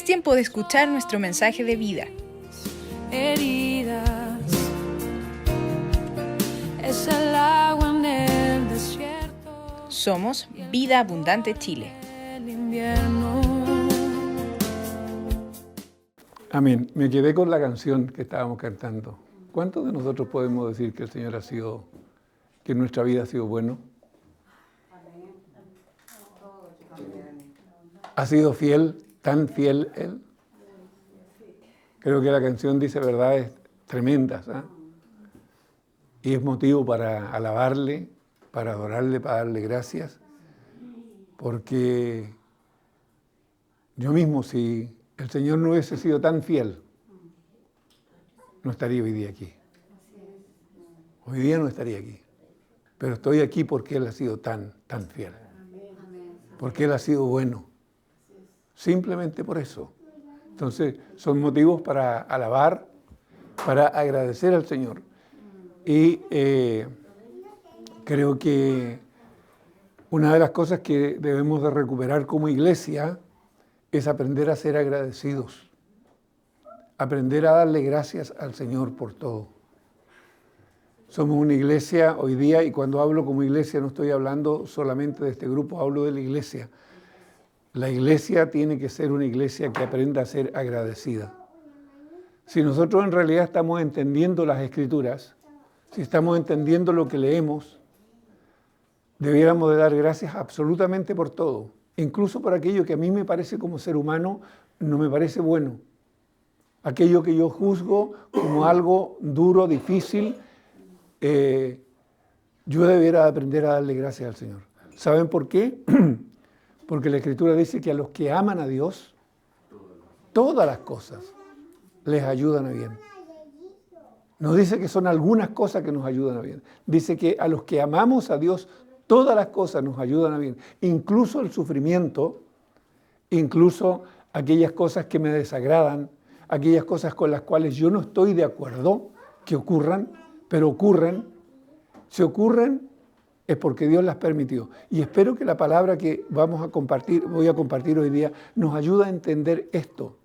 tiempo de escuchar nuestro mensaje de vida. Heridas, es el agua en el desierto. Somos Vida Abundante Chile. El invierno. Amén. Me quedé con la canción que estábamos cantando. ¿Cuántos de nosotros podemos decir que el Señor que nuestra vida ha sido bueno? ¿Ha sido fiel, tan fiel Él? Creo que la canción dice verdades tremendas, ¿eh? Y es motivo para alabarle, para adorarle, para darle gracias, porque yo mismo, si el Señor no hubiese sido tan fiel, no estaría hoy día aquí. Hoy día no estaría aquí. Pero estoy aquí porque Él ha sido tan fiel. Porque Él ha sido bueno. Simplemente por eso. Entonces, son motivos para alabar, para agradecer al Señor. Y creo que una de las cosas que debemos de recuperar como iglesia es aprender a ser agradecidos. Aprender a darle gracias al Señor por todo. Somos una iglesia hoy día, y cuando hablo como iglesia no estoy hablando solamente de este grupo, hablo de la iglesia. La iglesia tiene que ser una iglesia que aprenda a ser agradecida. Si nosotros en realidad estamos entendiendo las Escrituras, si estamos entendiendo lo que leemos, debiéramos de dar gracias absolutamente por todo, incluso por aquello que a mí me parece como ser humano no me parece bueno. Aquello que yo juzgo como algo duro, difícil, yo debiera aprender a darle gracias al Señor. ¿Saben por qué? Porque la Escritura dice que a los que aman a Dios, todas las cosas les ayudan a bien. No dice que son algunas cosas que nos ayudan a bien. Dice que a los que amamos a Dios, todas las cosas nos ayudan a bien. Incluso el sufrimiento, incluso aquellas cosas que me desagradan, aquellas cosas con las cuales yo no estoy de acuerdo que ocurran, pero ocurren. Si ocurren, es porque Dios las permitió. Y espero que la palabra que voy a compartir hoy día, nos ayude a entender esto.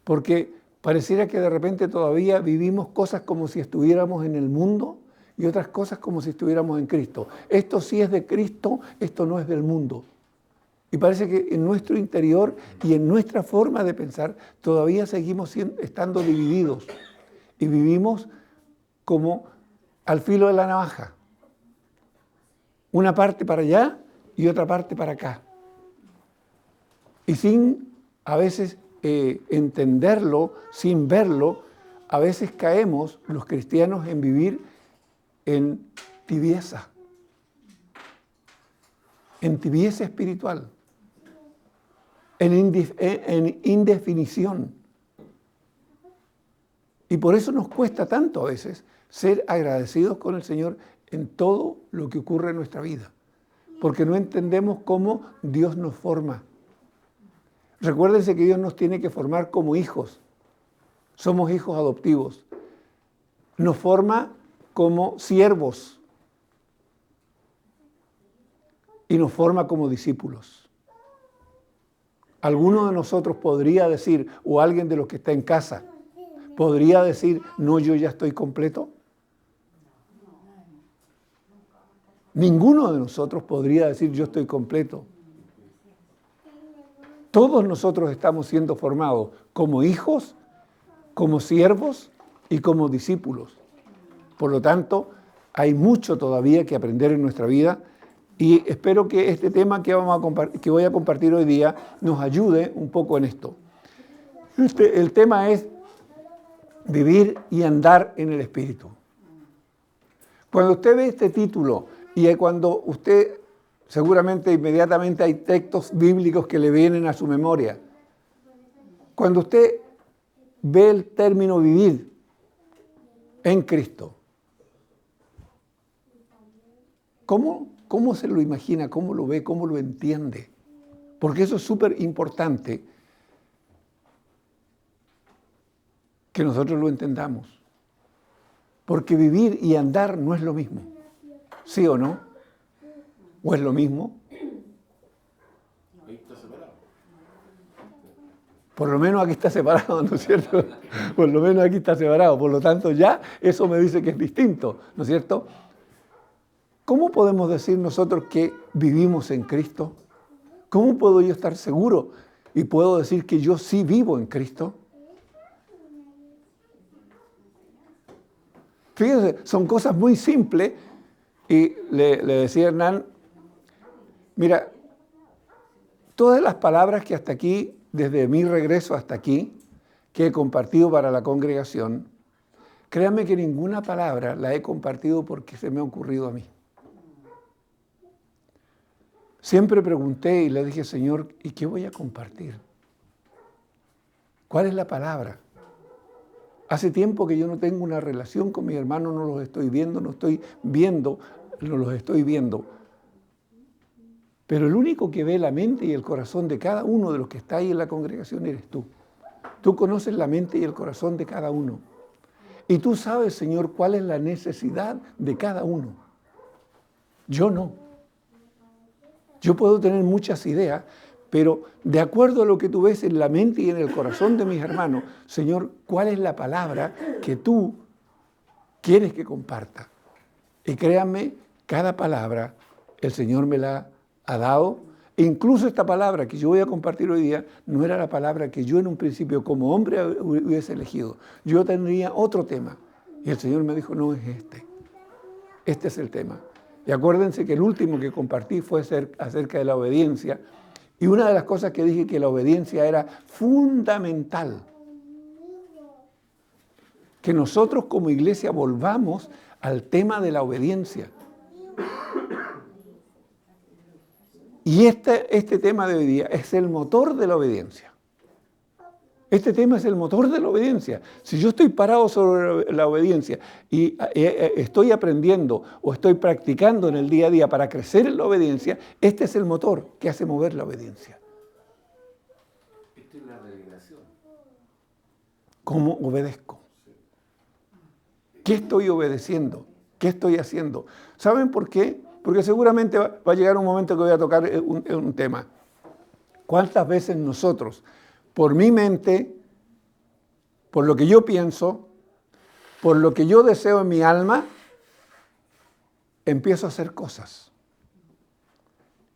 Porque pareciera que de repente todavía vivimos cosas como si estuviéramos en el mundo y otras cosas como si estuviéramos en Cristo. Esto sí es de Cristo, esto no es del mundo. Y parece que en nuestro interior y en nuestra forma de pensar todavía seguimos estando divididos y vivimos como al filo de la navaja. Una parte para allá y otra parte para acá. Y sin a veces entenderlo, sin verlo, a veces caemos los cristianos en vivir en tibieza espiritual, en indefinición. Y por eso nos cuesta tanto a veces ser agradecidos con el Señor en todo lo que ocurre en nuestra vida, porque no entendemos cómo Dios nos forma. Recuérdense que Dios nos tiene que formar como hijos. Somos hijos adoptivos. Nos forma como siervos y nos forma como discípulos. Alguno de nosotros podría decir, o alguien de los que está en casa, podría decir, no, yo ya estoy completo. Ninguno de nosotros podría decir, yo estoy completo. Todos nosotros estamos siendo formados como hijos, como siervos y como discípulos. Por lo tanto, hay mucho todavía que aprender en nuestra vida y espero que este tema que voy a compartir hoy día nos ayude un poco en esto. El tema es vivir y andar en el Espíritu. Cuando usted ve este título y cuando usted, seguramente inmediatamente hay textos bíblicos que le vienen a su memoria. Cuando usted ve el término vivir en Cristo, ¿cómo se lo imagina? ¿Cómo lo ve? ¿Cómo lo entiende? Porque eso es súper importante que nosotros lo entendamos. Porque vivir y andar no es lo mismo. ¿Sí o no? ¿O es lo mismo? Por lo menos aquí está separado, ¿no es cierto? Por lo menos aquí está separado. Por lo tanto, ya eso me dice que es distinto, ¿no es cierto? ¿Cómo podemos decir nosotros que vivimos en Cristo? ¿Cómo puedo yo estar seguro y puedo decir que yo sí vivo en Cristo? Fíjense, son cosas muy simples y le decía a Hernán, mira, todas las palabras que hasta aquí, desde mi regreso hasta aquí, que he compartido para la congregación, créanme que ninguna palabra la he compartido porque se me ha ocurrido a mí. Siempre pregunté y le dije, Señor, ¿y qué voy a compartir? ¿Cuál es la palabra? Hace tiempo que yo no tengo una relación con mis hermanos, no los estoy viendo, no los estoy viendo. Pero el único que ve la mente y el corazón de cada uno de los que está ahí en la congregación eres tú. Tú conoces la mente y el corazón de cada uno. Y tú sabes, Señor, cuál es la necesidad de cada uno. Yo no. Yo puedo tener muchas ideas, pero de acuerdo a lo que tú ves en la mente y en el corazón de mis hermanos, Señor, ¿cuál es la palabra que tú quieres que comparta? Y créanme, cada palabra el Señor me la ha dado. E incluso esta palabra que yo voy a compartir hoy día no era la palabra que yo en un principio como hombre hubiese elegido. Yo tendría otro tema. Y el Señor me dijo, no es este. Este es el tema. Y acuérdense que el último que compartí fue acerca de la obediencia. Y una de las cosas que dije que la obediencia era fundamental. Que nosotros como iglesia volvamos al tema de la obediencia. Y este tema de hoy día es el motor de la obediencia. Este tema es el motor de la obediencia. Si yo estoy parado sobre la obediencia y estoy aprendiendo o estoy practicando en el día a día para crecer en la obediencia, este es el motor que hace mover la obediencia. Esto es la revelación. ¿Cómo obedezco? ¿Qué estoy obedeciendo? ¿Qué estoy haciendo? ¿Saben por qué? Porque seguramente va a llegar un momento que voy a tocar un tema. ¿Cuántas veces nosotros, por mi mente, por lo que yo pienso, por lo que yo deseo en mi alma, empiezo a hacer cosas?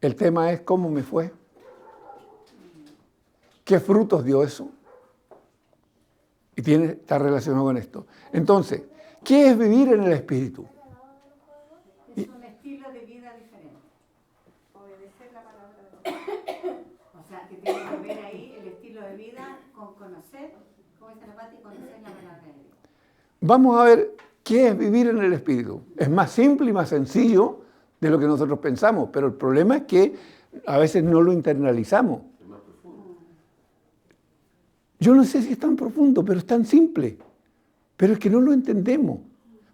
El tema es cómo me fue, qué frutos dio eso, y está relacionado con esto. Entonces, ¿qué es vivir en el Espíritu? Es un estilo de vida diferente. Obedecer la palabra de Dios. O sea, que tiene que ver ahí el estilo de vida con conocer, como dice la Pati, conocer la palabra de Dios. Vamos a ver qué es vivir en el Espíritu. Es más simple y más sencillo de lo que nosotros pensamos, pero el problema es que a veces no lo internalizamos. Yo no sé si es tan profundo, pero es tan simple. Pero es que no lo entendemos.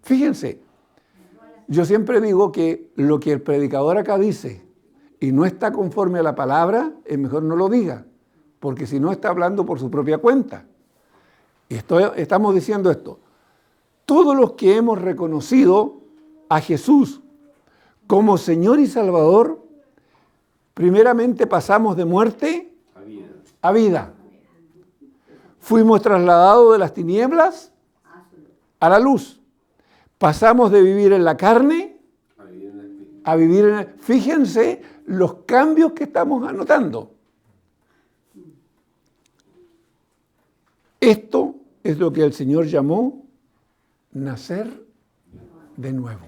Fíjense, yo siempre digo que lo que el predicador acá dice y no está conforme a la palabra, es mejor no lo diga, porque si no está hablando por su propia cuenta. Y estamos diciendo esto. Todos los que hemos reconocido a Jesús como Señor y Salvador, primeramente pasamos de muerte a vida. Fuimos trasladados de las tinieblas a la luz. Pasamos de vivir en la carne a vivir en el... Fíjense los cambios que estamos anotando. Esto es lo que el Señor llamó nacer de nuevo.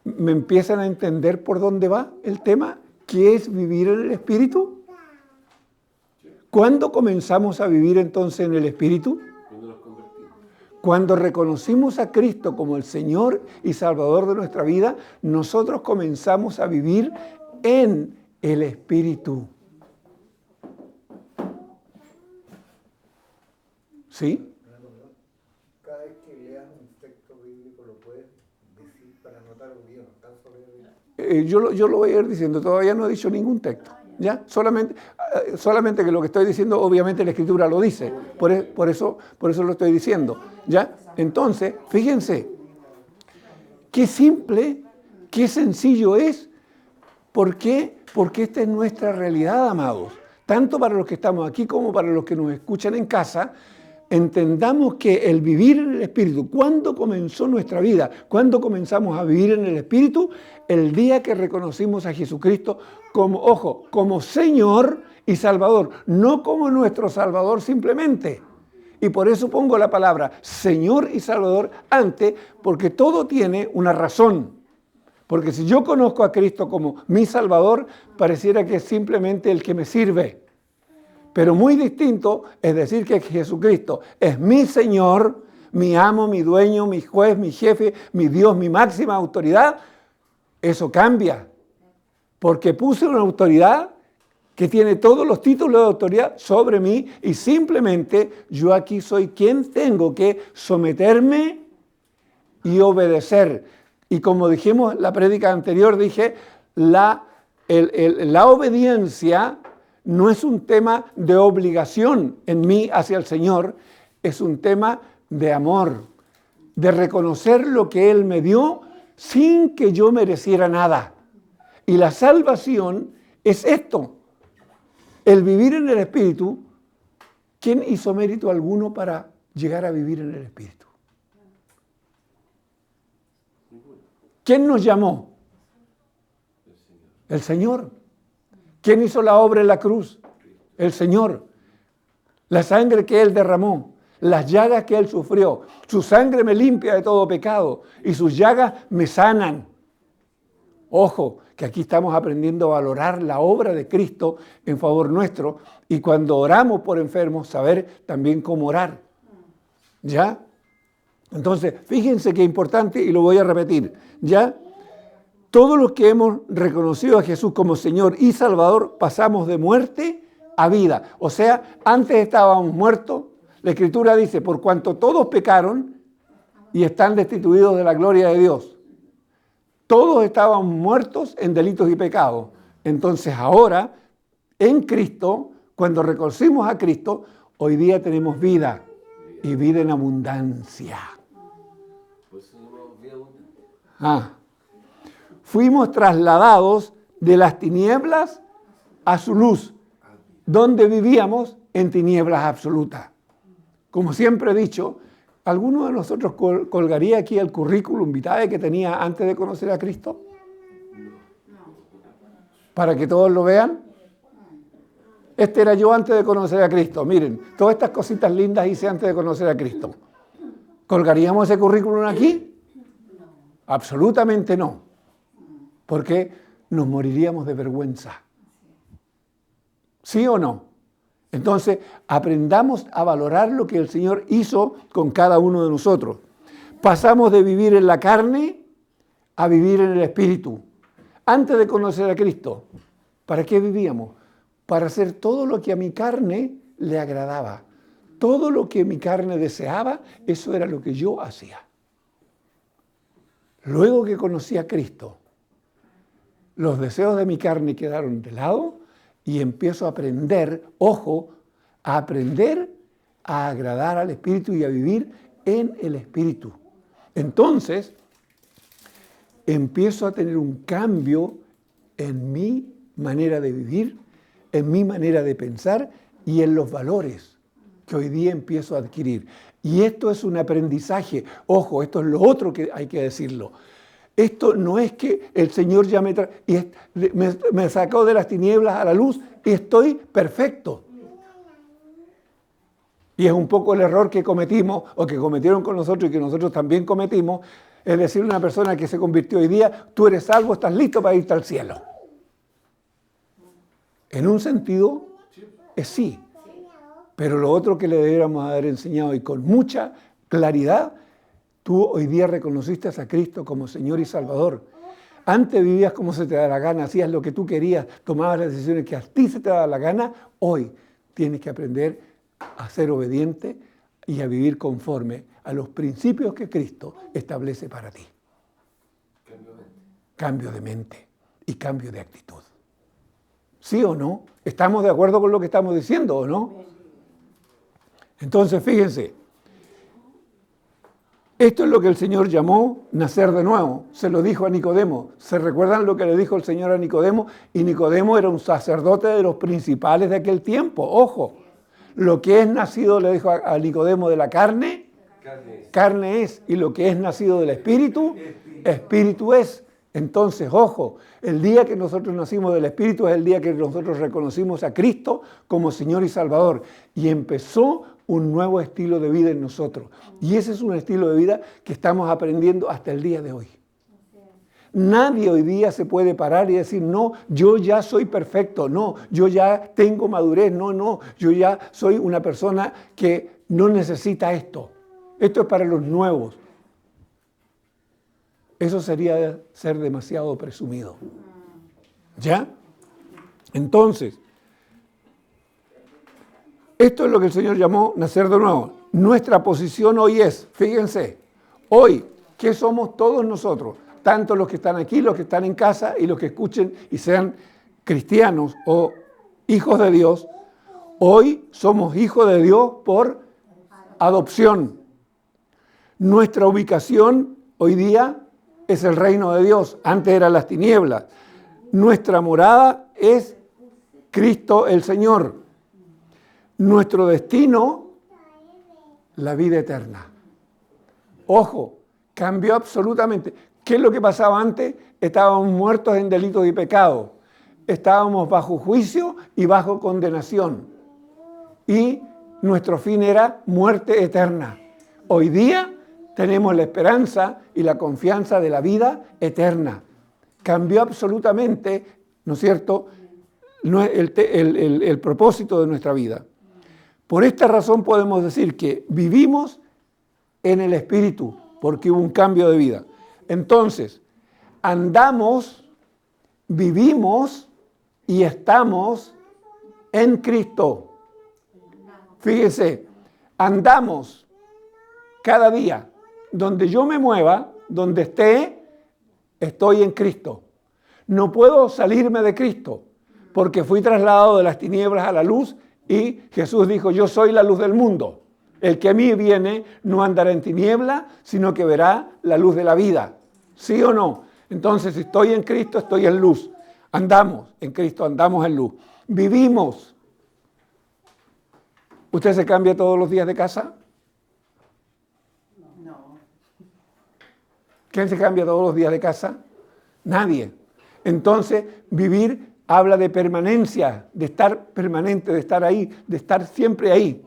¿Me empiezan a entender por dónde va el tema? ¿Qué es vivir en el Espíritu? ¿Cuándo comenzamos a vivir entonces en el Espíritu? Cuando reconocimos a Cristo como el Señor y Salvador de nuestra vida, nosotros comenzamos a vivir en el Espíritu. ¿Sí? Cada vez que leas un texto bíblico lo puedes decir para anotar un guión. Yo lo voy a ir diciendo, todavía no he dicho ningún texto. ¿Ya? Solamente que lo que estoy diciendo, obviamente la Escritura lo dice, por eso lo estoy diciendo. ¿Ya? Entonces, fíjense, qué simple, qué sencillo es. ¿Por qué? Porque esta es nuestra realidad, amados. tanto para los que estamos aquí como para los que nos escuchan en casa, entendamos que el vivir en el Espíritu, ¿cuándo comenzó nuestra vida? ¿Cuándo comenzamos a vivir en el Espíritu? El día que reconocimos a Jesucristo como, ojo, como Señor y Salvador, no como nuestro Salvador simplemente. Y por eso pongo la palabra Señor y Salvador antes, porque todo tiene una razón. Porque si yo conozco a Cristo como mi Salvador, pareciera que es simplemente el que me sirve. Pero muy distinto es decir que Jesucristo es mi Señor, mi amo, mi dueño, mi juez, mi jefe, mi Dios, mi máxima autoridad. Eso cambia. Porque puse una autoridad que tiene todos los títulos de autoridad sobre mí y simplemente yo aquí soy quien tengo que someterme y obedecer. Y como dijimos en la prédica anterior, dije, la obediencia no es un tema de obligación en mí hacia el Señor, es un tema de amor, de reconocer lo que Él me dio sin que yo mereciera nada. Y la salvación es esto, el vivir en el Espíritu. ¿Quién hizo mérito alguno para llegar a vivir en el Espíritu? ¿Quién nos llamó? El Señor. ¿Quién hizo la obra en la cruz? El Señor. La sangre que Él derramó, las llagas que Él sufrió. Su sangre me limpia de todo pecado y sus llagas me sanan. Ojo, que aquí estamos aprendiendo a valorar la obra de Cristo en favor nuestro y cuando oramos por enfermos, saber también cómo orar. ¿Ya? Entonces, fíjense qué importante y lo voy a repetir. ¿Ya? Todos los que hemos reconocido a Jesús como Señor y Salvador pasamos de muerte a vida. O sea, antes estábamos muertos. La Escritura dice, por cuanto todos pecaron y están destituidos de la gloria de Dios. Todos estábamos muertos en delitos y pecados. Entonces ahora, en Cristo, cuando reconocimos a Cristo, hoy día tenemos vida y vida en abundancia. Fuimos trasladados de las tinieblas a su luz, donde vivíamos en tinieblas absolutas. Como siempre he dicho, ¿alguno de nosotros colgaría aquí el currículum vitae que tenía antes de conocer a Cristo? Para que todos lo vean. Este era yo antes de conocer a Cristo. Miren, todas estas cositas lindas hice antes de conocer a Cristo. ¿Colgaríamos ese currículum aquí? Absolutamente no. Porque nos moriríamos de vergüenza. ¿Sí o no? Entonces, aprendamos a valorar lo que el Señor hizo con cada uno de nosotros. Pasamos de vivir en la carne a vivir en el Espíritu. Antes de conocer a Cristo, ¿para qué vivíamos? Para hacer todo lo que a mi carne le agradaba. Todo lo que mi carne deseaba, eso era lo que yo hacía. Luego que conocí a Cristo, los deseos de mi carne quedaron de lado y empiezo a aprender, ojo, a aprender a agradar al Espíritu y a vivir en el Espíritu. Entonces, empiezo a tener un cambio en mi manera de vivir, en mi manera de pensar y en los valores que hoy día empiezo a adquirir. Y esto es un aprendizaje. Ojo, esto es lo otro que hay que decirlo. Esto no es que el Señor ya me sacó de las tinieblas a la luz y estoy perfecto. Y es un poco el error que cometimos o que cometieron con nosotros y que nosotros también cometimos. Es decir, una persona que se convirtió hoy día, tú eres salvo, estás listo para irte al cielo. En un sentido, es sí. Pero lo otro que le deberíamos haber enseñado y con mucha claridad, tú hoy día reconociste a Cristo como Señor y Salvador. Antes vivías como se te da la gana, hacías lo que tú querías, tomabas las decisiones que a ti se te da la gana. Hoy tienes que aprender a ser obediente y a vivir conforme a los principios que Cristo establece para ti. Cambio de mente y cambio de actitud. ¿Sí o no? ¿Estamos de acuerdo con lo que estamos diciendo o no? Entonces, fíjense, Esto es lo que el Señor llamó nacer de nuevo. Se lo dijo a Nicodemo. ¿Se recuerdan lo que le dijo el Señor a Nicodemo? Y Nicodemo era un sacerdote de los principales de aquel tiempo. Ojo, lo que es nacido, le dijo a Nicodemo, de la carne, carne es. Y lo que es nacido del Espíritu, Espíritu es. Entonces, ojo, el día que nosotros nacimos del Espíritu es el día que nosotros reconocimos a Cristo como Señor y Salvador. Y empezó un nuevo estilo de vida en nosotros. Y ese es un estilo de vida que estamos aprendiendo hasta el día de hoy. Nadie hoy día se puede parar y decir, no, yo ya soy perfecto, no, yo ya tengo madurez, no, yo ya soy una persona que no necesita esto. Esto es para los nuevos. Eso sería ser demasiado presumido. ¿Ya? Entonces, esto es lo que el Señor llamó nacer de nuevo. Nuestra posición hoy es, fíjense, hoy, ¿qué somos todos nosotros? Tanto los que están aquí, los que están en casa y los que escuchen y sean cristianos o hijos de Dios. Hoy somos hijos de Dios por adopción. Nuestra ubicación hoy día es el reino de Dios. Antes eran las tinieblas. Nuestra morada es Cristo el Señor. Nuestro destino, la vida eterna. Ojo, cambió absolutamente. ¿Qué es lo que pasaba antes? Estábamos muertos en delitos y pecados. Estábamos bajo juicio y bajo condenación. Y nuestro fin era muerte eterna. Hoy día tenemos la esperanza y la confianza de la vida eterna. Cambió absolutamente, ¿no es cierto?, el propósito de nuestra vida. Por esta razón podemos decir que vivimos en el Espíritu, porque hubo un cambio de vida. Entonces, andamos, vivimos y estamos en Cristo. Fíjense, andamos cada día. Donde yo me mueva, donde esté, estoy en Cristo. No puedo salirme de Cristo, porque fui trasladado de las tinieblas a la luz y Jesús dijo, yo soy la luz del mundo. El que a mí viene no andará en tiniebla, sino que verá la luz de la vida. ¿Sí o no? Entonces, si estoy en Cristo, estoy en luz. Andamos en Cristo, andamos en luz. Vivimos. ¿Usted se cambia todos los días de casa? No. ¿Quién se cambia todos los días de casa? Nadie. Entonces, vivir habla de permanencia, de estar permanente, de estar ahí, de estar siempre ahí.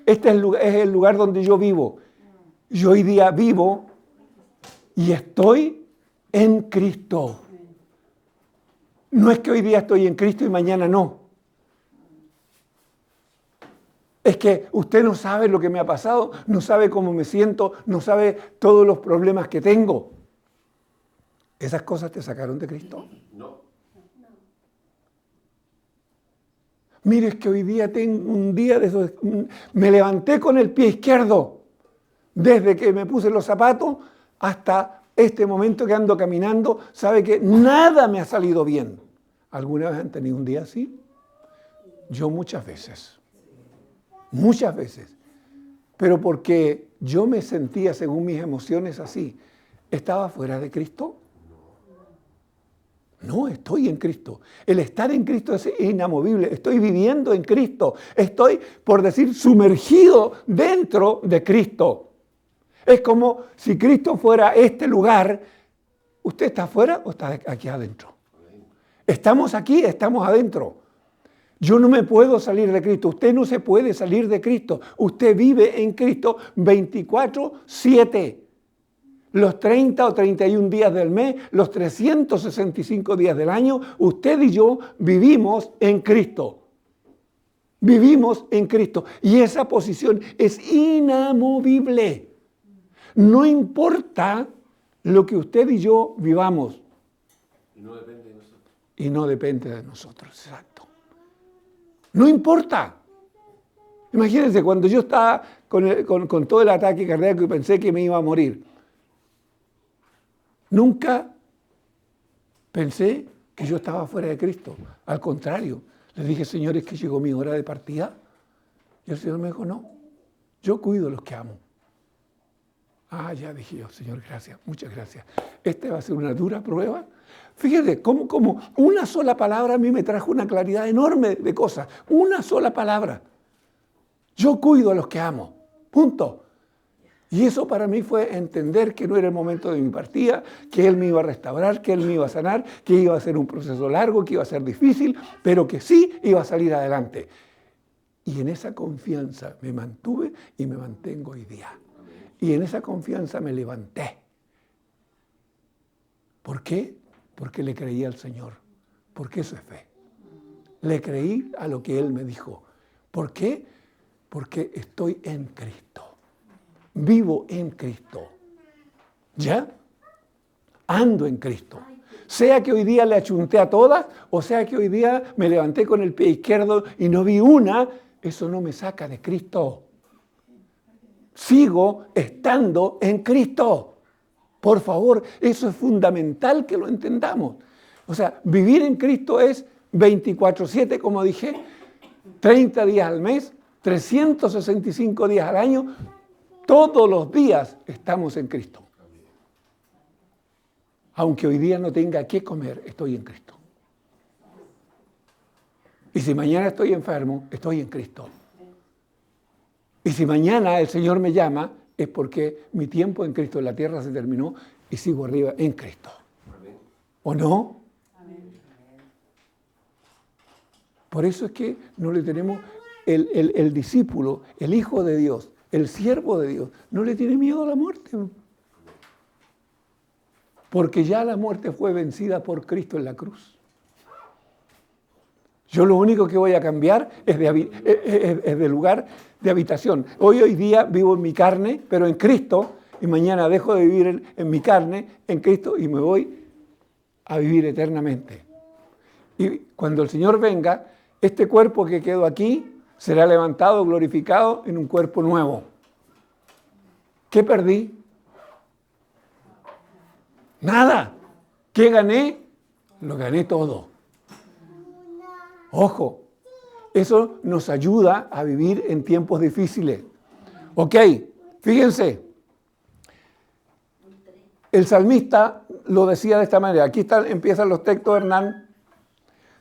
Este es el lugar donde yo vivo. Yo hoy día vivo y estoy en Cristo. No es que hoy día estoy en Cristo y mañana no. Es que usted no sabe lo que me ha pasado, no sabe cómo me siento, no sabe todos los problemas que tengo. ¿Esas cosas te sacaron de Cristo? No. Mire, es que hoy día tengo un día de esos, me levanté con el pie izquierdo. Desde que me puse los zapatos hasta este momento que ando caminando, sabe que nada me ha salido bien. ¿Alguna vez han tenido un día así? Yo muchas veces. Muchas veces. Pero porque yo me sentía, según mis emociones, así. ¿Estaba fuera de Cristo? No, estoy en Cristo. El estar en Cristo es inamovible. Estoy viviendo en Cristo. Estoy, por decir, sumergido dentro de Cristo. Es como si Cristo fuera este lugar. ¿Usted está afuera o está aquí adentro? Estamos aquí, estamos adentro. Yo no me puedo salir de Cristo. Usted no se puede salir de Cristo. Usted vive en Cristo 24/7. Los 30 o 31 días del mes, los 365 días del año, usted y yo vivimos en Cristo. Vivimos en Cristo. Y esa posición es inamovible. No importa lo que usted y yo vivamos. Y no depende de nosotros. Y no depende de nosotros, exacto. No importa. Imagínense, cuando yo estaba con todo el ataque cardíaco y pensé que me iba a morir, nunca pensé que yo estaba fuera de Cristo. Al contrario, le dije, Señor, es que llegó mi hora de partida. Y el Señor me dijo, no, yo cuido a los que amo. Ah, ya dije yo, Señor, gracias, muchas gracias. Esta va a ser una dura prueba. Fíjate, cómo una sola palabra a mí me trajo una claridad enorme de cosas. Una sola palabra. Yo cuido a los que amo. Punto. Y eso para mí fue entender que no era el momento de mi partida, que Él me iba a restaurar, que Él me iba a sanar, que iba a ser un proceso largo, que iba a ser difícil, pero que sí iba a salir adelante. Y en esa confianza me mantuve y me mantengo hoy día. Y en esa confianza me levanté. ¿Por qué? Porque le creí al Señor. Porque eso es fe. Le creí a lo que Él me dijo. ¿Por qué? Porque estoy en Cristo. Vivo en Cristo. ¿Ya? Ando en Cristo. Sea que hoy día le achunté a todas, o sea que hoy día me levanté con el pie izquierdo y no vi una, eso no me saca de Cristo. Sigo estando en Cristo. Por favor, eso es fundamental que lo entendamos. O sea, vivir en Cristo es 24/7, como dije, 30 días al mes, 365 días al año, todos los días estamos en Cristo. Aunque hoy día no tenga qué comer, estoy en Cristo. Y si mañana estoy enfermo, estoy en Cristo. Y si mañana el Señor me llama, es porque mi tiempo en Cristo en la tierra se terminó y sigo arriba en Cristo. ¿O no? Por eso es que no le tenemos el discípulo, el Hijo de Dios, el siervo de Dios, no le tiene miedo a la muerte. Porque ya la muerte fue vencida por Cristo en la cruz. Yo lo único que voy a cambiar es de lugar de habitación. Hoy día vivo en mi carne, pero en Cristo, y mañana dejo de vivir en mi carne, en Cristo, y me voy a vivir eternamente. Y cuando el Señor venga, este cuerpo que quedó aquí será levantado, glorificado en un cuerpo nuevo. ¿Qué perdí? Nada. ¿Qué gané? Lo gané todo. Ojo, eso nos ayuda a vivir en tiempos difíciles. Ok, fíjense. El salmista lo decía de esta manera. Aquí empiezan los textos, Hernán.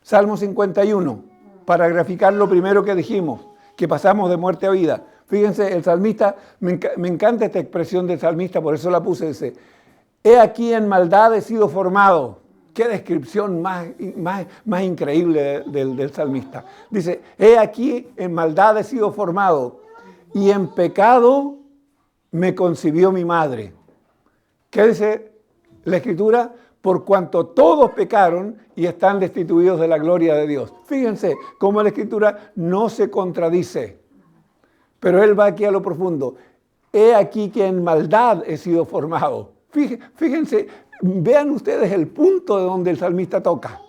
Salmo 51, para graficar lo primero que dijimos, que pasamos de muerte a vida. Fíjense, el salmista, me encanta esta expresión del salmista, por eso la puse, dice, he aquí en maldad he sido formado. Qué descripción más increíble del salmista. Dice, he aquí en maldad he sido formado y en pecado me concibió mi madre. ¿Qué dice la Escritura? Por cuanto todos pecaron y están destituidos de la gloria de Dios. Fíjense cómo la Escritura no se contradice. Pero él va aquí a lo profundo. He aquí que en maldad he sido formado. Fíjense, vean ustedes el punto de donde el salmista toca.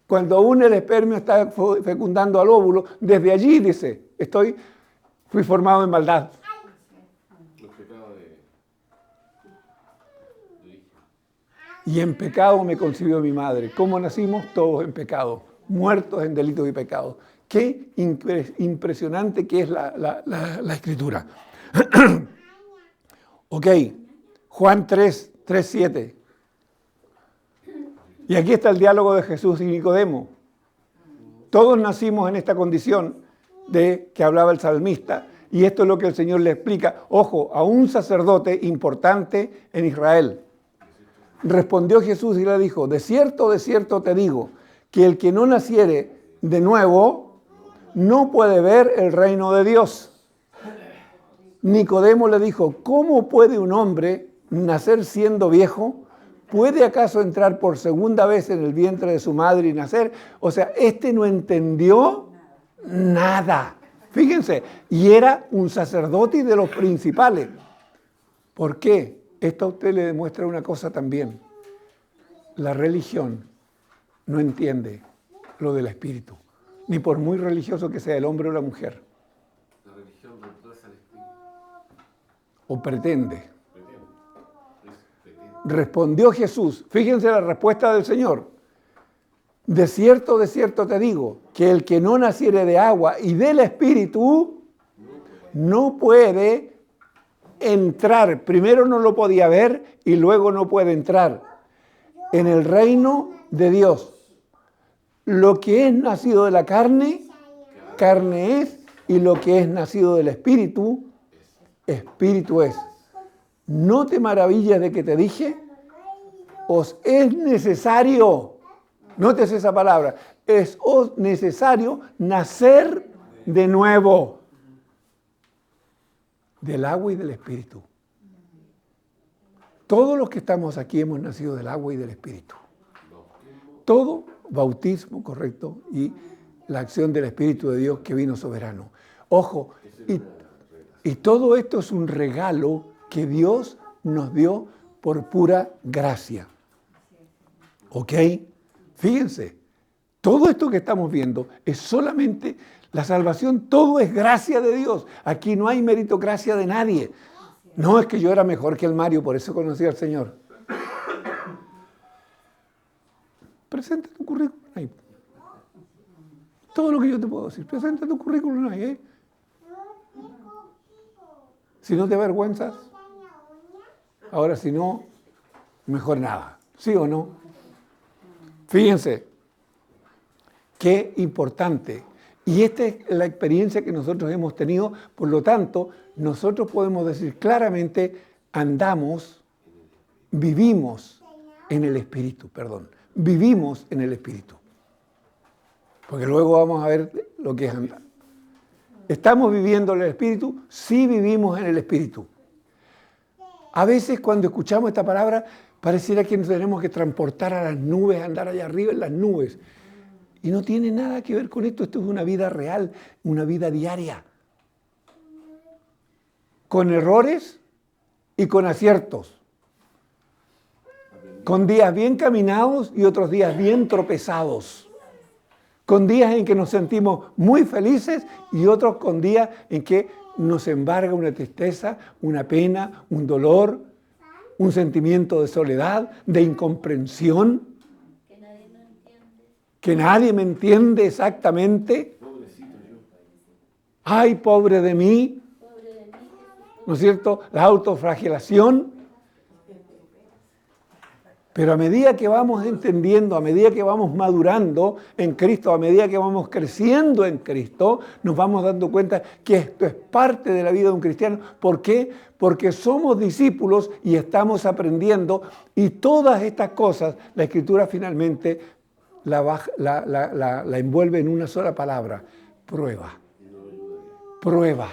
Cuando aún el espermio está fecundando al óvulo, desde allí dice, fui formado en maldad. Los pecados de Y en pecado me concibió mi madre. ¿Cómo nacimos? Todos en pecado, muertos en delitos y pecados. Qué impresionante que es la Escritura. Ok, Juan 3:7. Y aquí está el diálogo de Jesús y Nicodemo. Todos nacimos en esta condición de que hablaba el salmista. Y esto es lo que el Señor le explica. Ojo, a un sacerdote importante en Israel. Respondió Jesús y le dijo, de cierto te digo, que el que no naciere de nuevo no puede ver el reino de Dios. Nicodemo le dijo, ¿cómo puede un hombre nacer siendo viejo? ¿Puede acaso entrar por segunda vez en el vientre de su madre y nacer? O sea, no entendió nada. Fíjense, y era un sacerdote de los principales. ¿Por qué? Esto a usted le demuestra una cosa también. La religión no entiende lo del espíritu, ni por muy religioso que sea el hombre o la mujer. la religión reemplaza al espíritu. O pretende. Pretende. Respondió Jesús, fíjense la respuesta del Señor. De cierto te digo, que el que no naciere de agua y del Espíritu no puede entrar. Primero no lo podía ver y luego no puede entrar en el reino de Dios. Lo que es nacido de la carne, carne es, y lo que es nacido del Espíritu, Espíritu es. No te maravilles de que te dije, os es necesario, nótese esa palabra, es os necesario nacer de nuevo del agua y del Espíritu. Todos los que estamos aquí hemos nacido del agua y del Espíritu. Todo bautismo, correcto, y la acción del Espíritu de Dios que vino soberano. Ojo, y todo esto es un regalo que Dios nos dio por pura gracia. ¿Ok? Fíjense, todo esto que estamos viendo es solamente la salvación, todo es gracia de Dios. Aquí no hay meritocracia de nadie. No es que yo era mejor que el Mario, por eso conocí al Señor. Presenta tu currículum ahí. Todo lo que yo te puedo decir, presenta tu currículum ahí, ¿eh? Si no te avergüenzas, ahora si no, mejor nada. ¿Sí o no? Fíjense, qué importante. Y esta es la experiencia que nosotros hemos tenido, por lo tanto, nosotros podemos decir claramente, vivimos en el Espíritu, vivimos en el Espíritu. Porque luego vamos a ver lo que es andar. ¿Estamos viviendo en el Espíritu? Sí, vivimos en el Espíritu. A veces cuando escuchamos esta palabra, pareciera que nos tenemos que transportar a las nubes, andar allá arriba en las nubes. Y no tiene nada que ver con esto. Esto es una vida real, una vida diaria. Con errores y con aciertos. Con días bien caminados y otros días bien tropezados. Con días en que nos sentimos muy felices y otros con días en que nos embarga una tristeza, una pena, un dolor, un sentimiento de soledad, de incomprensión. Que nadie me entiende exactamente. Ay, pobre de mí. ¿No es cierto? La autoflagelación. Pero a medida que vamos entendiendo, a medida que vamos madurando en Cristo, a medida que vamos creciendo en Cristo, nos vamos dando cuenta que esto es parte de la vida de un cristiano. ¿Por qué? Porque somos discípulos y estamos aprendiendo, y todas estas cosas, la Escritura finalmente la envuelve en una sola palabra: prueba. Prueba.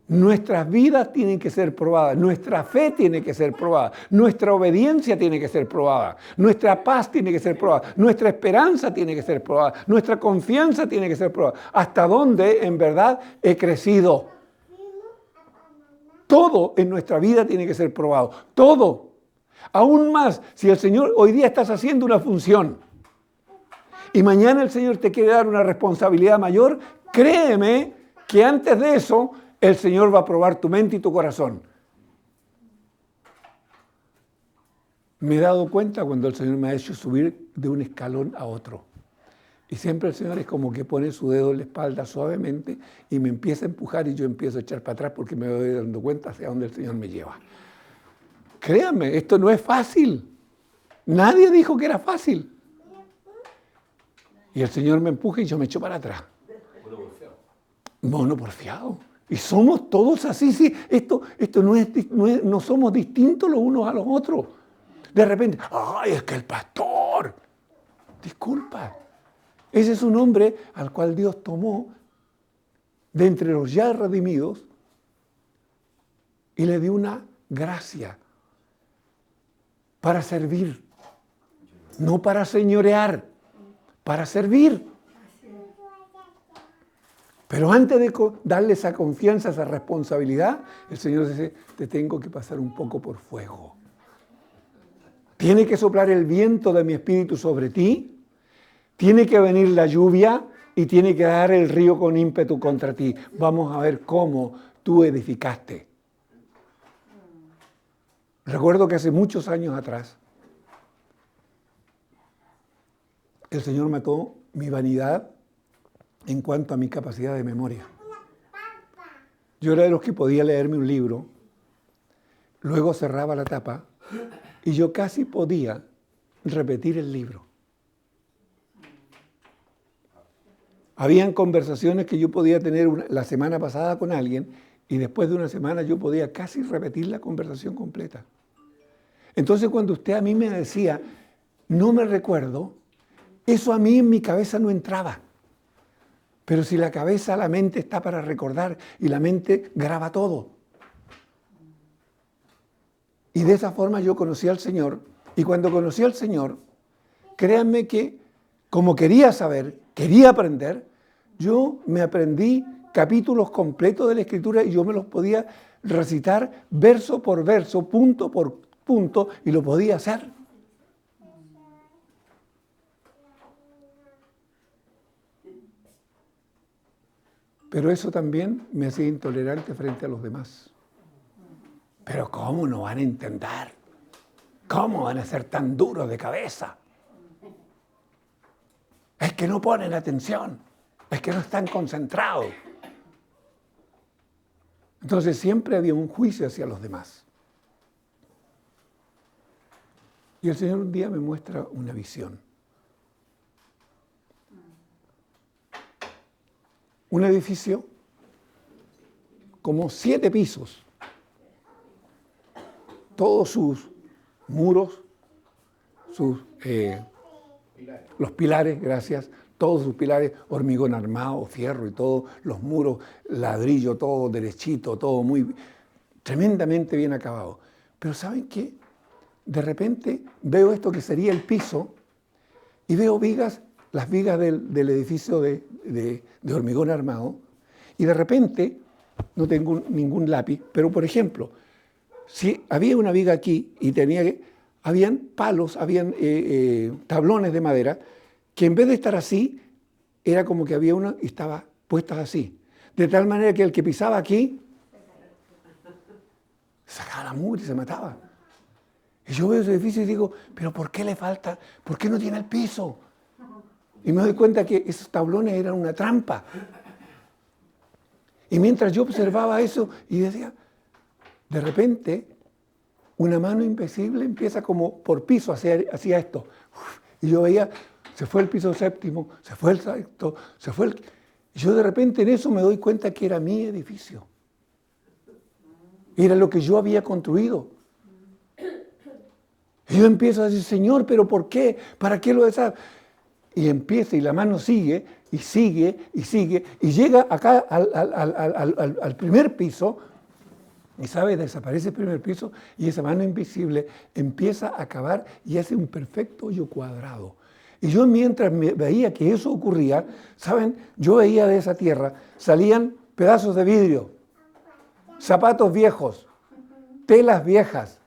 Nuestras vidas tienen que ser probadas, nuestra fe tiene que ser probada, nuestra obediencia tiene que ser probada, nuestra paz tiene que ser probada, nuestra esperanza tiene que ser probada, nuestra confianza tiene que ser probada. ¿Hasta dónde en verdad he crecido? Todo en nuestra vida tiene que ser probado, todo. Aún más, si el Señor, hoy día estás haciendo una función y mañana el Señor te quiere dar una responsabilidad mayor, créeme que antes de eso el Señor va a probar tu mente y tu corazón. Me he dado cuenta cuando el Señor me ha hecho subir de un escalón a otro. Y siempre el Señor es como que pone su dedo en la espalda suavemente y me empieza a empujar y yo empiezo a echar para atrás porque me voy dando cuenta hacia dónde el Señor me lleva. Créanme, esto no es fácil. Nadie dijo que era fácil. Y el Señor me empuja y yo me echo para atrás. No porfiado. Y somos todos así, sí. Esto no somos distintos los unos a los otros. De repente, ¡ay, es que el pastor! Disculpa. Ese es un hombre al cual Dios tomó de entre los ya redimidos y le dio una gracia para servir. No para señorear, para servir. Pero antes de darle esa confianza, esa responsabilidad, el Señor dice, te tengo que pasar un poco por fuego. Tiene que soplar el viento de mi espíritu sobre ti, tiene que venir la lluvia y tiene que dar el río con ímpetu contra ti. Vamos a ver cómo tú edificaste. Recuerdo que hace muchos años atrás, el Señor mató mi vanidad en cuanto a mi capacidad de memoria. Yo era de los que podía leerme un libro, luego cerraba la tapa y yo casi podía repetir el libro. Habían conversaciones que yo podía tener la semana pasada con alguien y después de una semana yo podía casi repetir la conversación completa. Entonces cuando usted a mí me decía, no me recuerdo, eso a mí en mi cabeza no entraba. Pero si la cabeza, la mente está para recordar y la mente graba todo. Y de esa forma yo conocí al Señor. Y cuando conocí al Señor, créanme que como quería saber, quería aprender, yo me aprendí capítulos completos de la Escritura y yo me los podía recitar verso por verso, punto por punto, y lo podía hacer. Pero eso también me hacía intolerante frente a los demás. Pero ¿cómo no van a entender? ¿Cómo van a ser tan duros de cabeza? Es que no ponen atención, es que no están concentrados. Entonces siempre había un juicio hacia los demás. Y el Señor un día me muestra una visión. Un edificio como 7 pisos. Todos sus muros, los pilares, gracias, todos sus pilares, hormigón armado, fierro y todo, los muros, ladrillo, todo derechito, todo muy tremendamente bien acabado. Pero ¿saben qué? De repente veo esto que sería el piso y veo vigas, las vigas del edificio de hormigón armado, y de repente, no tengo ningún lápiz, pero por ejemplo, si había una viga aquí y habían palos, habían tablones de madera, que en vez de estar así, era como que había una y estaba puestas así. De tal manera que el que pisaba aquí, sacaba la mugre y se mataba. Y yo veo ese edificio y digo, pero ¿por qué le falta? ¿Por qué no tiene el piso? Y me doy cuenta que esos tablones eran una trampa. Y mientras yo observaba eso y decía, de repente, una mano invisible empieza como por piso, hacía esto. Y yo veía, se fue el piso séptimo, se fue el sexto, se fue el... Y yo de repente en eso me doy cuenta que era mi edificio. Era lo que yo había construido. Y yo empiezo a decir, Señor, ¿pero por qué? ¿Para qué lo deshaces? Y empieza, y la mano sigue, y sigue, y sigue, y llega acá al primer piso, y sabe, desaparece el primer piso, y esa mano invisible empieza a cavar y hace un perfecto hoyo cuadrado. Y yo mientras veía que eso ocurría, ¿saben? Yo veía de esa tierra, salían pedazos de vidrio, zapatos viejos, telas viejas,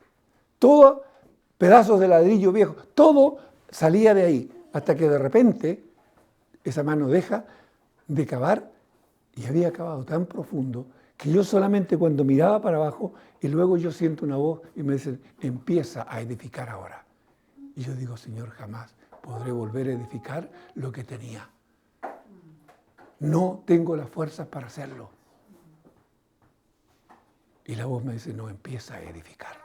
todo pedazos de ladrillo viejo, todo salía de ahí, hasta que de repente esa mano deja de cavar y había cavado tan profundo que yo solamente cuando miraba para abajo y luego yo siento una voz y me dicen, empieza a edificar ahora. Y yo digo, Señor, jamás podré volver a edificar lo que tenía. No tengo las fuerzas para hacerlo. Y la voz me dice, no, empieza a edificar.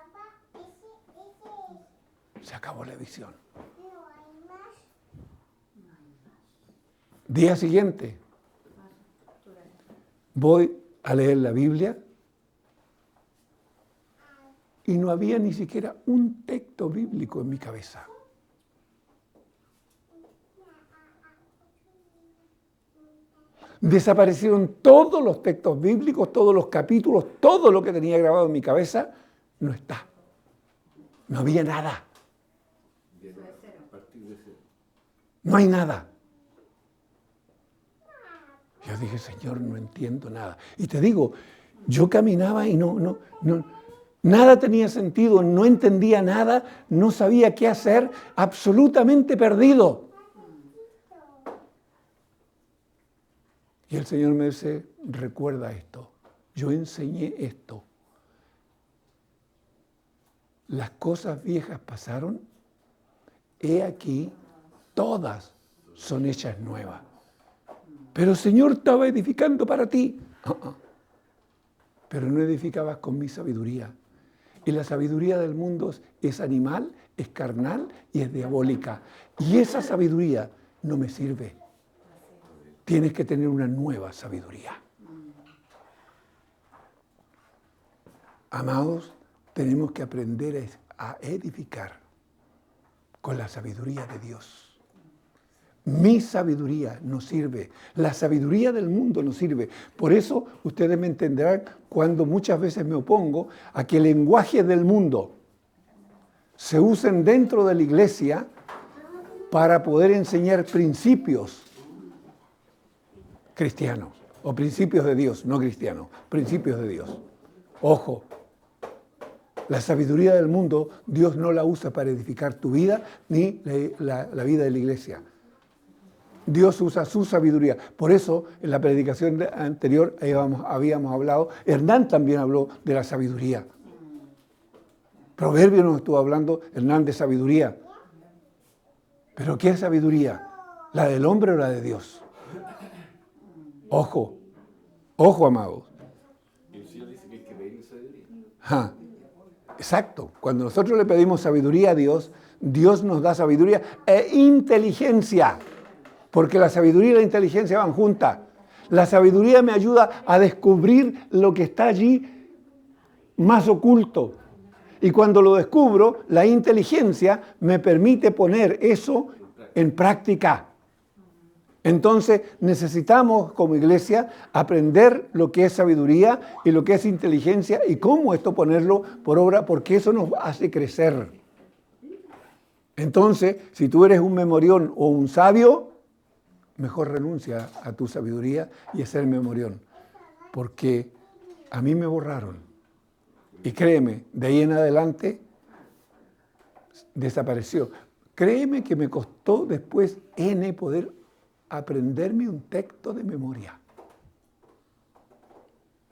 Se acabó la visión. Día siguiente, voy a leer la Biblia y no había ni siquiera un texto bíblico en mi cabeza. Desaparecieron todos los textos bíblicos, todos los capítulos, todo lo que tenía grabado en mi cabeza, no está. No había nada. No hay nada. Yo dije, Señor, no entiendo nada. Y te digo, yo caminaba y nada tenía sentido, no entendía nada, no sabía qué hacer, absolutamente perdido. Y el Señor me dice, recuerda esto, yo enseñé esto. Las cosas viejas pasaron, he aquí, todas son hechas nuevas. Pero el Señor estaba edificando para ti. pero no edificabas con mi sabiduría. Y la sabiduría del mundo es animal, es carnal y es diabólica. Y esa sabiduría no me sirve. Tienes que tener una nueva sabiduría. Amados, tenemos que aprender a edificar con la sabiduría de Dios. Mi sabiduría no sirve. La sabiduría del mundo no sirve. Por eso ustedes me entenderán cuando muchas veces me opongo a que el lenguaje del mundo se usen dentro de la iglesia para poder enseñar principios cristianos o principios de Dios, no cristianos, principios de Dios. Ojo, la sabiduría del mundo Dios no la usa para edificar tu vida ni la vida de la iglesia. Dios usa su sabiduría. Por eso, en la predicación anterior habíamos hablado, Hernán también habló de la sabiduría. Proverbio nos estuvo hablando, Hernán, de sabiduría. ¿Pero qué es sabiduría? ¿La del hombre o la de Dios? Ojo, ojo, amados. Y el Señor dice que hay que pedirle sabiduría. Exacto. Cuando nosotros le pedimos sabiduría a Dios, Dios nos da sabiduría e inteligencia. Porque la sabiduría y la inteligencia van juntas. La sabiduría me ayuda a descubrir lo que está allí más oculto. Y cuando lo descubro, la inteligencia me permite poner eso en práctica. Entonces necesitamos como iglesia aprender lo que es sabiduría y lo que es inteligencia y cómo esto ponerlo por obra, porque eso nos hace crecer. Entonces, si tú eres un memorión o un sabio, mejor renuncia a tu sabiduría y a ser memorión, porque a mí me borraron. Y créeme, de ahí en adelante desapareció. Créeme que me costó después poder aprenderme un texto de memoria.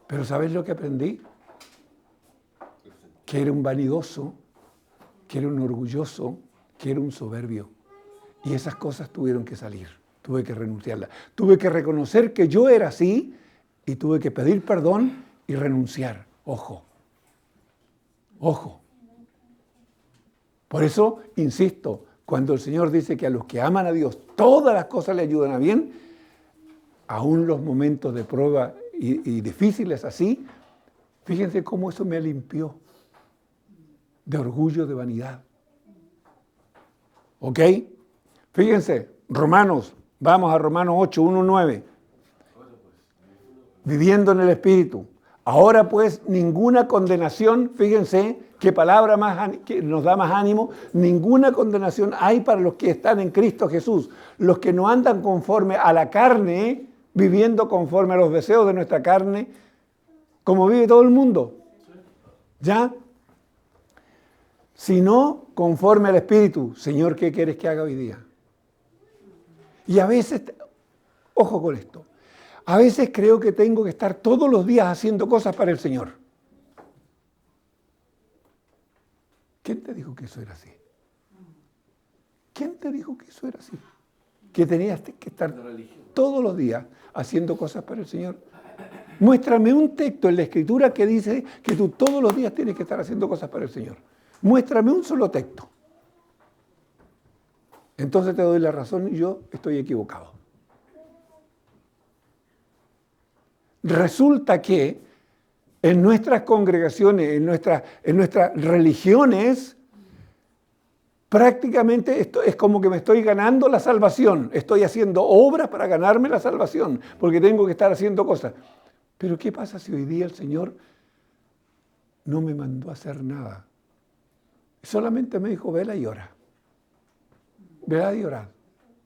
Pero ¿sabes lo que aprendí? Que era un vanidoso, que era un orgulloso, que era un soberbio. Y esas cosas tuvieron que salir. Tuve que renunciarla. Tuve que reconocer que yo era así y tuve que pedir perdón y renunciar. Ojo. Ojo. Por eso, insisto, cuando el Señor dice que a los que aman a Dios todas las cosas le ayudan a bien, aún los momentos de prueba y difíciles así, fíjense cómo eso me limpió de orgullo, de vanidad. ¿Ok? Fíjense, Romanos. Vamos a Romanos 8, 1, 9. Viviendo en el Espíritu. Ahora pues ninguna condenación, fíjense qué palabra que nos da más ánimo, ninguna condenación hay para los que están en Cristo Jesús. Los que no andan conforme a la carne, viviendo conforme a los deseos de nuestra carne, como vive todo el mundo. ¿Ya? Sino conforme al Espíritu. Señor, ¿qué quieres que haga hoy día? Y a veces, ojo con esto, a veces creo que tengo que estar todos los días haciendo cosas para el Señor. ¿Quién te dijo que eso era así? ¿Quién te dijo que eso era así? Que tenías que estar todos los días haciendo cosas para el Señor. Muéstrame un texto en la Escritura que dice que tú todos los días tienes que estar haciendo cosas para el Señor. Muéstrame un solo texto. Entonces te doy la razón y yo estoy equivocado. Resulta que en nuestras congregaciones, en nuestras religiones, prácticamente esto es como que me estoy ganando la salvación. Estoy haciendo obras para ganarme la salvación, porque tengo que estar haciendo cosas. Pero ¿qué pasa si hoy día el Señor no me mandó a hacer nada? Solamente me dijo, vela y ora. Velad y orad.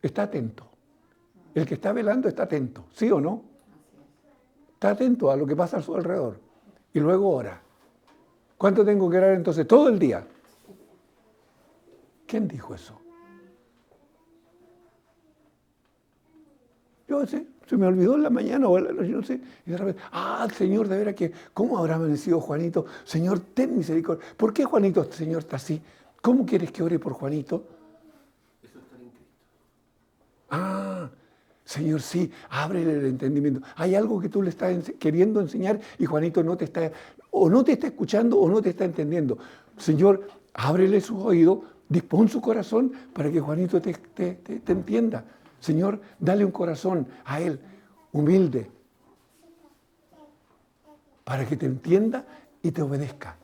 Está atento. El que está velando está atento, ¿sí o no? Está atento a lo que pasa a su alrededor. Y luego ora. ¿Cuánto tengo que orar entonces? Todo el día. ¿Quién dijo eso? Yo sé, se me olvidó en la mañana o en la noche, no sé. Y de repente, Señor, de veras que, ¿cómo habrá amanecido Juanito? Señor, ten misericordia. ¿Por qué Juanito, Señor, está así? ¿Cómo quieres que ore por Juanito? Señor, sí, ábrele el entendimiento. Hay algo que tú le estás queriendo enseñar y Juanito no te está escuchando o no te está entendiendo. Señor, ábrele sus oídos, dispón su corazón para que Juanito te entienda. Señor, dale un corazón a él, humilde, para que te entienda y te obedezca.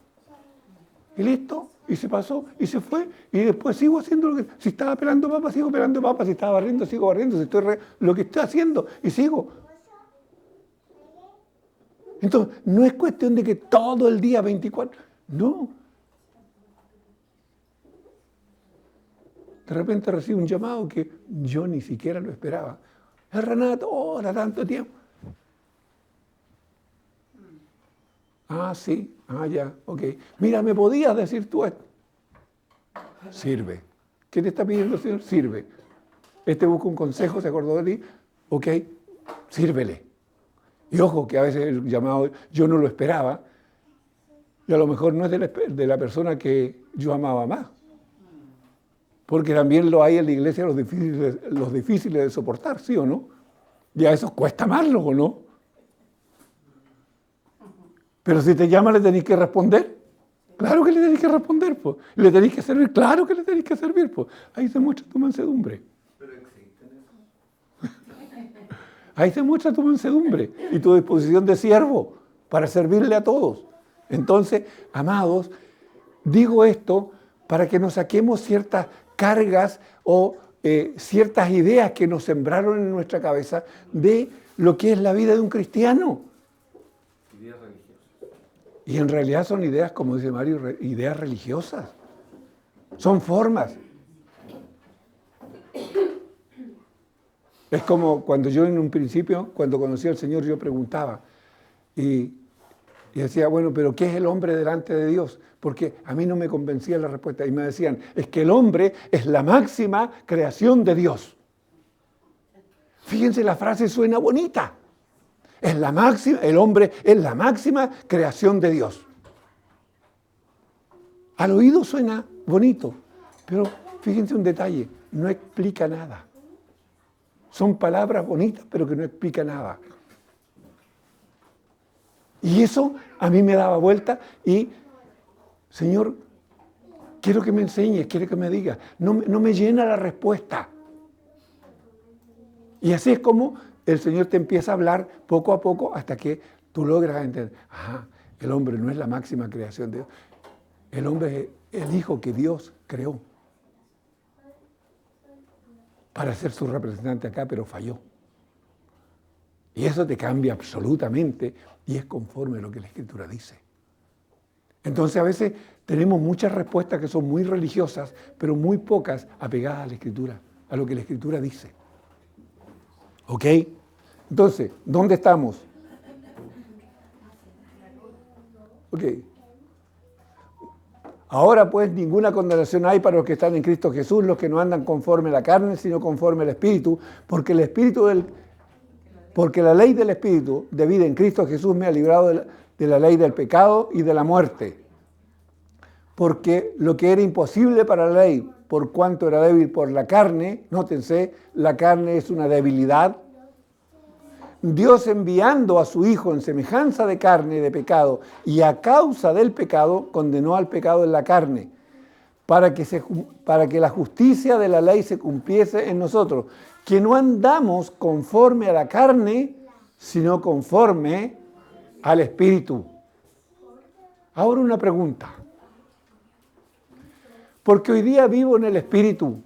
Y listo, y se pasó, y se fue, y después sigo haciendo lo que... Si estaba pelando papas, sigo pelando papas, si estaba barriendo, sigo barriendo, si estoy lo que estoy haciendo, y sigo. Entonces, no es cuestión de que todo el día 24, no. De repente recibo un llamado que yo ni siquiera lo esperaba. Es Renato, ahora tanto tiempo. Ah, sí, ya, ok. Mira, ¿me podías decir tú esto? Sirve. ¿Qué te está pidiendo el Señor? Sirve. Busca un consejo, se acordó de ti, ok, sírvele. Y ojo, que a veces el llamado yo no lo esperaba, y a lo mejor no es de la persona que yo amaba más. Porque también lo hay en la iglesia los difíciles de soportar, ¿sí o no? Y a esos cuesta más, ¿o no? Pero si te llama, le tenéis que responder. Claro que le tenéis que responder, pues. ¿Le tenéis que servir? Claro que le tenéis que servir, pues. Ahí se muestra tu mansedumbre. Pero existen eso. Ahí se muestra tu mansedumbre y tu disposición de siervo para servirle a todos. Entonces, amados, digo esto para que nos saquemos ciertas cargas o ciertas ideas que nos sembraron en nuestra cabeza de lo que es la vida de un cristiano. Ideas religiosas. Y en realidad son ideas, como dice Mario, ideas religiosas. Son formas. Es como cuando yo en un principio, cuando conocí al Señor, yo preguntaba y decía, bueno, pero ¿qué es el hombre delante de Dios? Porque a mí no me convencía la respuesta. Y me decían, es que el hombre es la máxima creación de Dios. Fíjense, la frase suena bonita. El hombre es la máxima creación de Dios. Al oído suena bonito, pero fíjense un detalle, no explica nada. Son palabras bonitas, pero que no explican nada. Y eso a mí me daba vuelta y, Señor, quiero que me enseñes, quiero que me digas. No me llena la respuesta. Y así es como el Señor te empieza a hablar poco a poco hasta que tú logras entender. Ajá, el hombre no es la máxima creación de Dios. El hombre es el hijo que Dios creó para ser su representante acá, pero falló. Y eso te cambia absolutamente y es conforme a lo que la Escritura dice. Entonces a veces tenemos muchas respuestas que son muy religiosas, pero muy pocas apegadas a la Escritura, a lo que la Escritura dice. ¿Ok? Entonces, ¿dónde estamos? Ok. Ahora pues ninguna condenación hay para los que están en Cristo Jesús, los que no andan conforme a la carne, sino conforme al Espíritu, porque la ley del Espíritu de vida en Cristo Jesús me ha librado de la ley del pecado y de la muerte. Porque lo que era imposible para la ley, por cuanto era débil por la carne, nótense, la carne es una debilidad. Dios enviando a su Hijo en semejanza de carne de pecado y a causa del pecado condenó al pecado en la carne para que la justicia de la ley se cumpliese en nosotros, que no andamos conforme a la carne, sino conforme al Espíritu. Ahora una pregunta. Porque hoy día vivo en el Espíritu.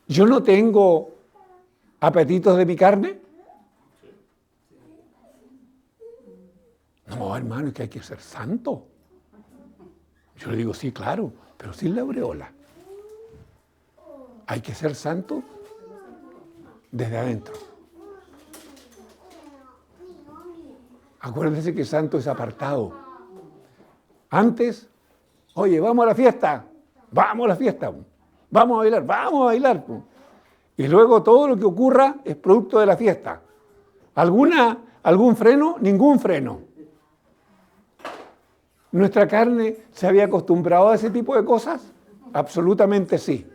¿Yo no tengo apetitos de mi carne? No, hermano, es que hay que ser santo. Yo le digo, sí, claro, pero sin la aureola. Hay que ser santo desde adentro. Acuérdense que santo es apartado. Antes, oye, vamos a la fiesta, vamos a la fiesta, vamos a bailar. Y luego todo lo que ocurra es producto de la fiesta. ¿Algún freno? Ningún freno. ¿Nuestra carne se había acostumbrado a ese tipo de cosas? Absolutamente sí.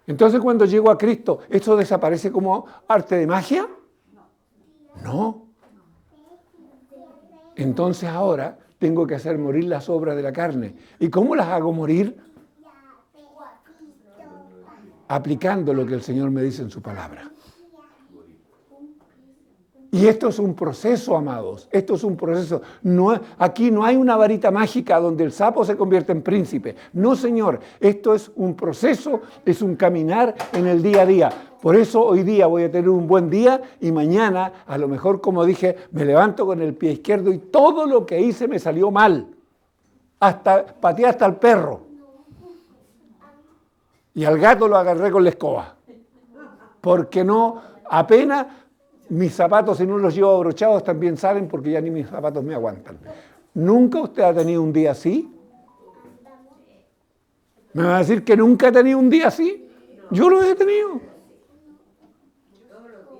Entonces cuando llego a Cristo, ¿esto desaparece como arte de magia? No. Entonces ahora tengo que hacer morir las obras de la carne. ¿Y cómo las hago morir? Aplicando lo que el Señor me dice en su palabra. Y esto es un proceso, amados. Esto es un proceso. No, aquí no hay una varita mágica donde el sapo se convierte en príncipe. No, Señor. Esto es un proceso, es un caminar en el día a día. Por eso hoy día voy a tener un buen día y mañana, a lo mejor, como dije, me levanto con el pie izquierdo y todo lo que hice me salió mal. Pateé hasta al perro. Y al gato lo agarré con la escoba. Porque no, apenas... Mis zapatos, si no los llevo abrochados, también salen porque ya ni mis zapatos me aguantan. ¿Nunca usted ha tenido un día así? ¿Me va a decir que nunca ha tenido un día así? Yo lo he tenido.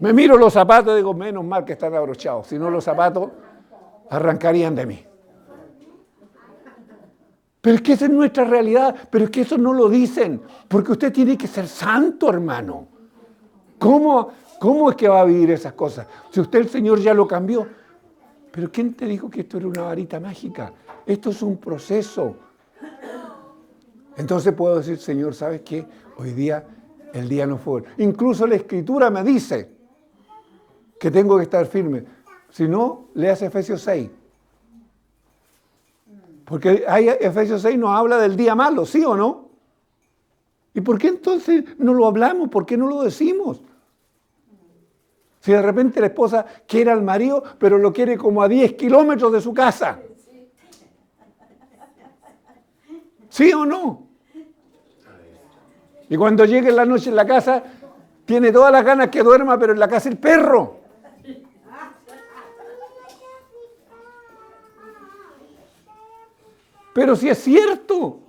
Me miro los zapatos y digo, menos mal que están abrochados. Si no, los zapatos arrancarían de mí. Pero es que esa es nuestra realidad. Pero es que eso no lo dicen. Porque usted tiene que ser santo, hermano. ¿Cómo es que va a vivir esas cosas? Si usted el Señor ya lo cambió. Pero ¿quién te dijo que esto era una varita mágica? Esto es un proceso. Entonces puedo decir, Señor, ¿sabes qué? Hoy día el día no fue. Incluso la Escritura me dice que tengo que estar firme. Si no, leas Efesios 6. Porque Efesios 6 nos habla del día malo, ¿sí o no? ¿Y por qué entonces no lo hablamos? ¿Por qué no lo decimos? Si de repente la esposa quiere al marido, pero lo quiere como a 10 kilómetros de su casa. ¿Sí o no? Y cuando llegue en la noche en la casa, tiene todas las ganas que duerma, pero en la casa el perro. Pero si es cierto.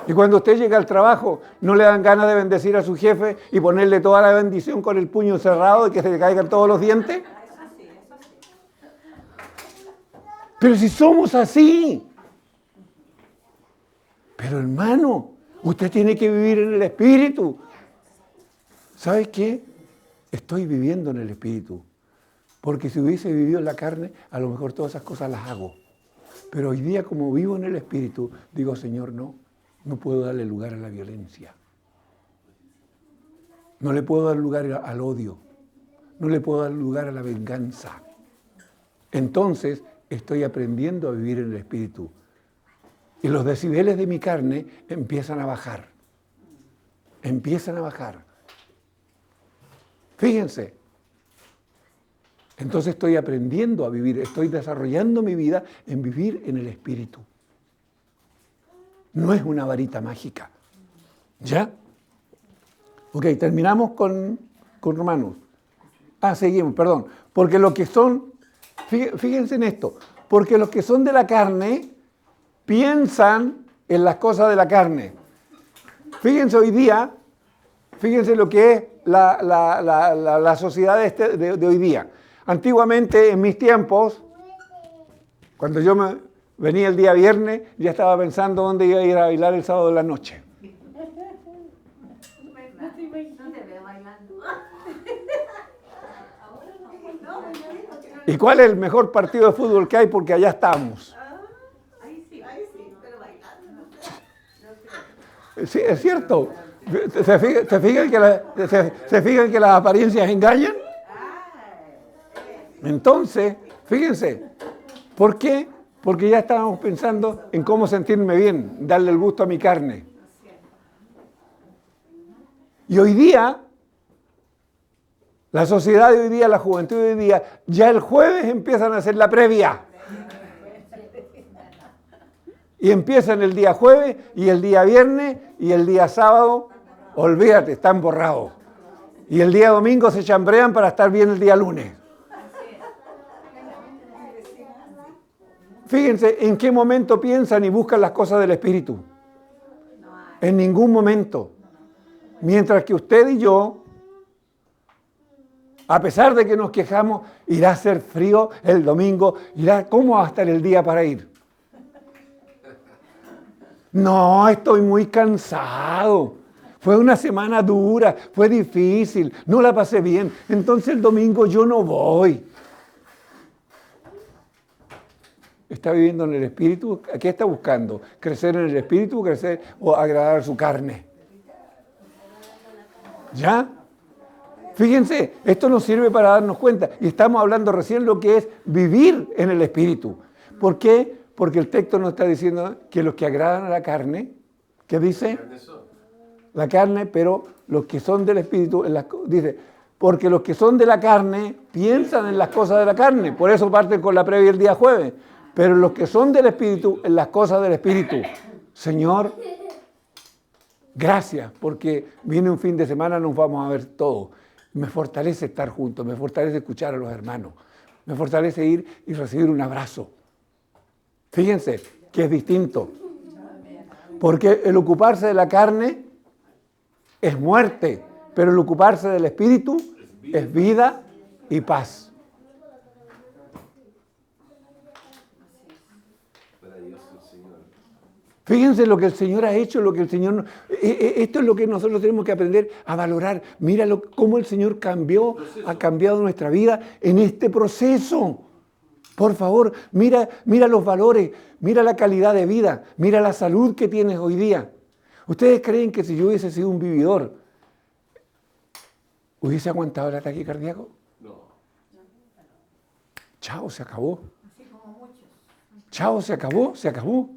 Y cuando usted llega al trabajo, ¿no le dan ganas de bendecir a su jefe y ponerle toda la bendición con el puño cerrado y que se le caigan todos los dientes? Pero si somos así. Pero hermano, usted tiene que vivir en el Espíritu. ¿Sabe qué? Estoy viviendo en el Espíritu. Porque si hubiese vivido en la carne, a lo mejor todas esas cosas las hago. Pero hoy día, como vivo en el Espíritu, digo, Señor, no puedo darle lugar a la violencia. No le puedo dar lugar al odio. No le puedo dar lugar a la venganza. Entonces, estoy aprendiendo a vivir en el Espíritu. Y los decibeles de mi carne empiezan a bajar. Empiezan a bajar. Fíjense. Entonces estoy aprendiendo a vivir, estoy desarrollando mi vida en vivir en el Espíritu. No es una varita mágica. ¿Ya? Ok, terminamos con Romanos. Seguimos, perdón. Porque los que son, fíjense en esto, porque los que son de la carne piensan en las cosas de la carne. Fíjense hoy día, fíjense lo que es la sociedad de hoy día. Antiguamente, en mis tiempos, cuando yo venía el día viernes, ya estaba pensando dónde iba a ir a bailar el sábado de la noche. ¿Y cuál es el mejor partido de fútbol que hay? Porque allá estamos. Sí, es cierto. ¿Se fijan que las apariencias engañan? Entonces, fíjense, ¿por qué? Porque ya estábamos pensando en cómo sentirme bien, darle el gusto a mi carne. Y hoy día, la sociedad de hoy día, la juventud de hoy día, ya el jueves empiezan a hacer la previa. Y empiezan el día jueves, y el día viernes, y el día sábado, olvídate, están borrados. Y el día domingo se chambrean para estar bien el día lunes. Fíjense en qué momento piensan y buscan las cosas del Espíritu. En ningún momento. Mientras que usted y yo, a pesar de que nos quejamos, irá a ser frío el domingo, ¿cómo va a estar el día para ir? No, estoy muy cansado. Fue una semana dura, fue difícil, no la pasé bien. Entonces el domingo yo no voy. ¿Está viviendo en el Espíritu? ¿Qué está buscando? ¿Crecer en el Espíritu, crecer o agradar su carne? ¿Ya? Fíjense, esto nos sirve para darnos cuenta. Y estamos hablando recién lo que es vivir en el Espíritu. ¿Por qué? Porque el texto nos está diciendo que los que agradan a la carne, ¿qué dice? La carne, pero los que son del Espíritu, dice, porque los que son de la carne piensan en las cosas de la carne. Por eso parten con la previa el día jueves. Pero los que son del Espíritu, en las cosas del Espíritu. Señor, gracias, porque viene un fin de semana, nos vamos a ver todos. Me fortalece estar juntos, me fortalece escuchar a los hermanos, me fortalece ir y recibir un abrazo. Fíjense que es distinto, porque el ocuparse de la carne es muerte, pero el ocuparse del Espíritu es vida y paz. Fíjense lo que el Señor ha hecho, lo que el Señor... Esto es lo que nosotros tenemos que aprender a valorar. Mira cómo el Señor ha cambiado nuestra vida en este proceso. Por favor, mira los valores, mira la calidad de vida, mira la salud que tienes hoy día. ¿Ustedes creen que si yo hubiese sido un vividor, hubiese aguantado el ataque cardíaco? No. Chao, se acabó. Chao, se acabó, se acabó.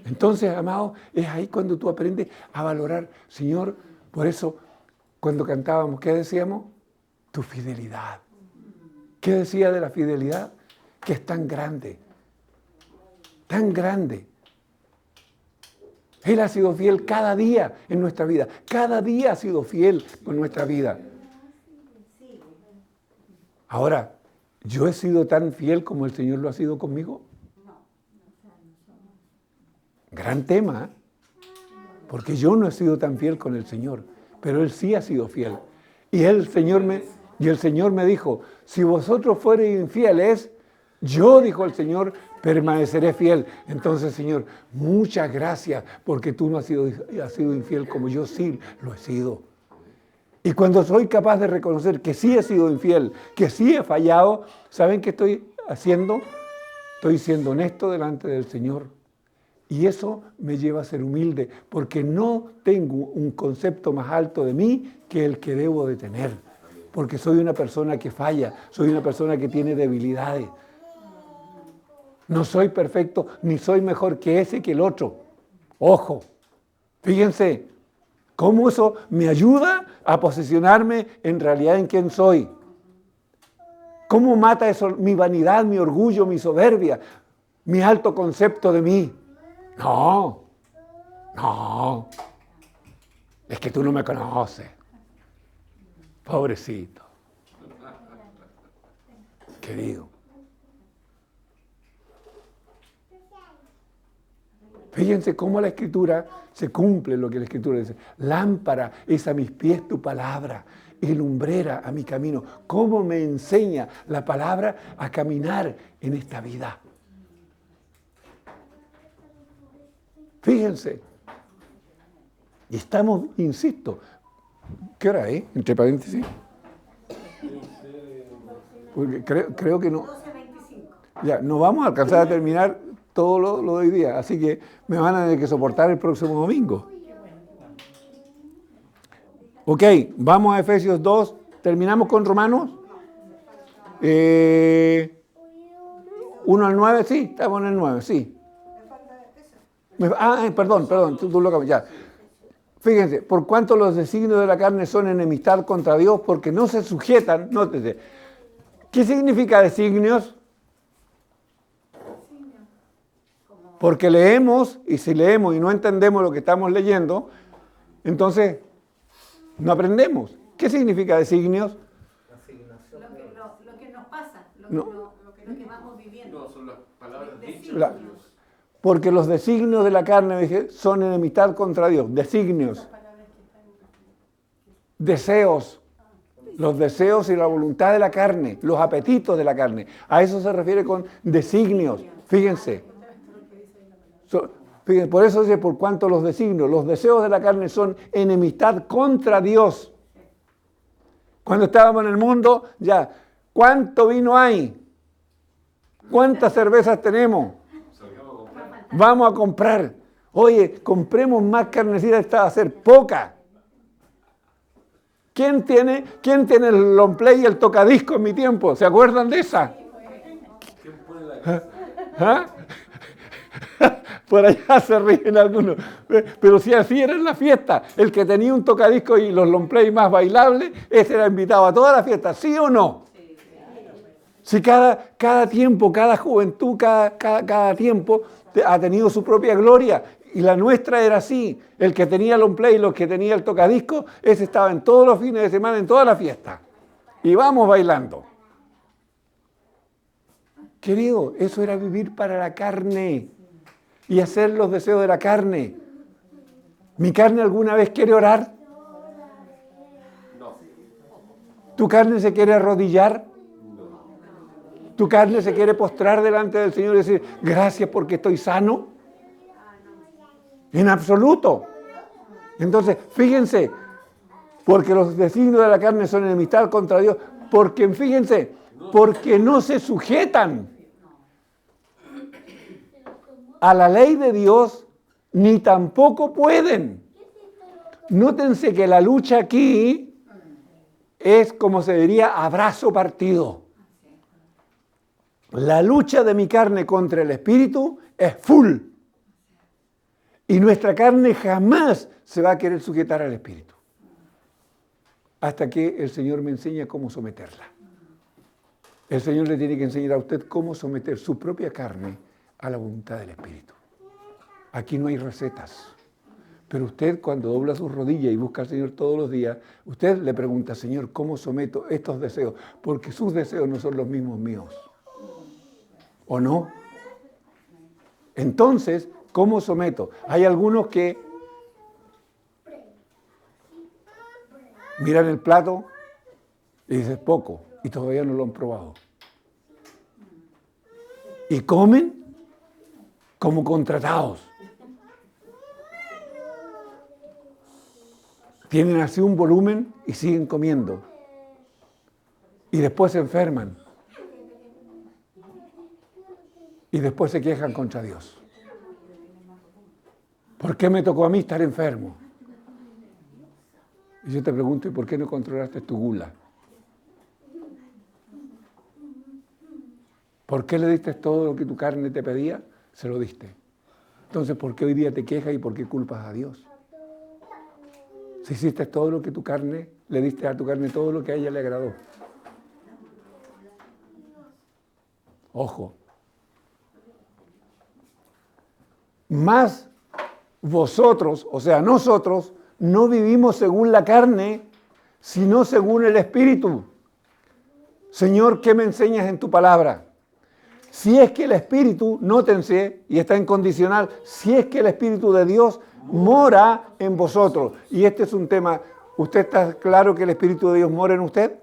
Entonces, amado, es ahí cuando tú aprendes a valorar, Señor, por eso cuando cantábamos, ¿qué decíamos? Tu fidelidad. ¿Qué decía de la fidelidad? Que es tan grande, tan grande. Él ha sido fiel cada día en nuestra vida, cada día ha sido fiel con nuestra vida. Ahora, ¿yo he sido tan fiel como el Señor lo ha sido conmigo? Gran tema, ¿eh? Porque yo no he sido tan fiel con el Señor, pero Él sí ha sido fiel. Y el Señor me dijo, si vosotros fuereis infieles, yo, dijo el Señor, permaneceré fiel. Entonces, Señor, muchas gracias porque tú no has sido infiel como yo sí lo he sido. Y cuando soy capaz de reconocer que sí he sido infiel, que sí he fallado, ¿saben qué estoy haciendo? Estoy siendo honesto delante del Señor. Y eso me lleva a ser humilde, porque no tengo un concepto más alto de mí que el que debo de tener. Porque soy una persona que falla, soy una persona que tiene debilidades. No soy perfecto, ni soy mejor que ese que el otro. Ojo, fíjense, cómo eso me ayuda a posicionarme en realidad en quién soy. Cómo mata eso mi vanidad, mi orgullo, mi soberbia, mi alto concepto de mí. No, es que tú no me conoces. Pobrecito. Querido. Fíjense cómo la Escritura se cumple lo que la Escritura dice. Lámpara es a mis pies tu palabra y lumbrera a mi camino. Cómo me enseña la palabra a caminar en esta vida. Fíjense. Y estamos, insisto, ¿qué hora es? Entre paréntesis. Porque creo que no. 12:25. Ya, no vamos a alcanzar a terminar todo lo de hoy día, así que me van a tener que soportar el próximo domingo. Ok, vamos a Efesios 2, terminamos con Romanos. 1 al 9, sí, estamos en el 9, sí. Perdón, tú lo cambias, ya. Fíjense, por cuanto los designios de la carne son enemistad contra Dios, porque no se sujetan, nótese. ¿Qué significa designios? Porque leemos, y si leemos y no entendemos lo que estamos leyendo, entonces no aprendemos. ¿Qué significa designios? Lo que nos pasa, lo que vamos viviendo. No, son las palabras dichas. Porque los designios de la carne, dije, son enemistad contra Dios. Designios. Deseos. Los deseos y la voluntad de la carne, los apetitos de la carne. A eso se refiere con designios. Fíjense. Fíjense, por eso dice, por cuanto los designios, los deseos de la carne son enemistad contra Dios. Cuando estábamos en el mundo, ya, ¿cuánto vino hay? ¿Cuántas cervezas tenemos? Vamos a comprar. Oye, compremos más carnecita, esta va a ser poca. ¿Quién tiene el long play y el tocadisco en mi tiempo? ¿Se acuerdan de esa? ¿Ah? Por allá se ríen algunos. Pero si así era en la fiesta, el que tenía un tocadisco y los long play más bailables, ese era invitado a toda la fiesta, ¿sí o no? Si cada tiempo, cada juventud, cada tiempo ha tenido su propia gloria. Y la nuestra era así. El que tenía el long play, los que tenía el tocadisco, ese estaba en todos los fines de semana, en toda la fiesta. Y vamos bailando. Querido, eso era vivir para la carne y hacer los deseos de la carne. ¿Mi carne alguna vez quiere orar? No. ¿Tu carne se quiere arrodillar? ¿Tu carne se quiere postrar delante del Señor y decir, gracias porque estoy sano? En absoluto. Entonces, fíjense, porque los designios de la carne son enemistad contra Dios, porque no se sujetan a la ley de Dios, ni tampoco pueden. Nótense que la lucha aquí es, como se diría, a brazo partido. La lucha de mi carne contra el espíritu es full. Y nuestra carne jamás se va a querer sujetar al espíritu. Hasta que el Señor me enseñe cómo someterla. El Señor le tiene que enseñar a usted cómo someter su propia carne a la voluntad del espíritu. Aquí no hay recetas. Pero usted, cuando dobla sus rodillas y busca al Señor todos los días, usted le pregunta, Señor, ¿cómo someto estos deseos? Porque sus deseos no son los mismos míos. ¿O no? Entonces, ¿cómo someto? Hay algunos que miran el plato y dicen poco y todavía no lo han probado. Y comen como contratados. Tienen así un volumen y siguen comiendo. Y después se enferman. Y después se quejan contra Dios. ¿Por qué me tocó a mí estar enfermo? Y yo te pregunto, ¿y por qué no controlaste tu gula? ¿Por qué le diste todo lo que tu carne te pedía? Se lo diste. Entonces, ¿por qué hoy día te quejas y por qué culpas a Dios? Si hiciste todo lo que tu carne, le diste a tu carne todo lo que a ella le agradó. Ojo. Más vosotros, o sea, nosotros, no vivimos según la carne, sino según el Espíritu. Señor, ¿qué me enseñas en tu palabra? Si es que el Espíritu, nótense, y está en condicional, si es que el Espíritu de Dios mora en vosotros. Y este es un tema, ¿usted está claro que el Espíritu de Dios mora en usted?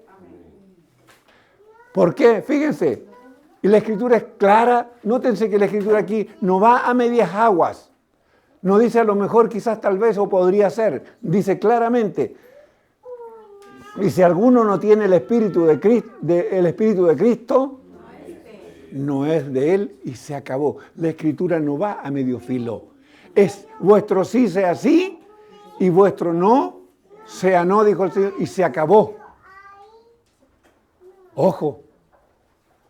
¿Por qué? Fíjense, y la Escritura es clara, nótense que la Escritura aquí no va a medias aguas. No dice a lo mejor, quizás, tal vez, o podría ser. Dice claramente, y si alguno no tiene el Espíritu de Cristo, no es de él y se acabó. La Escritura no va a medio filo. Es vuestro sí sea sí y vuestro no sea no, dijo el Señor, y se acabó. Ojo.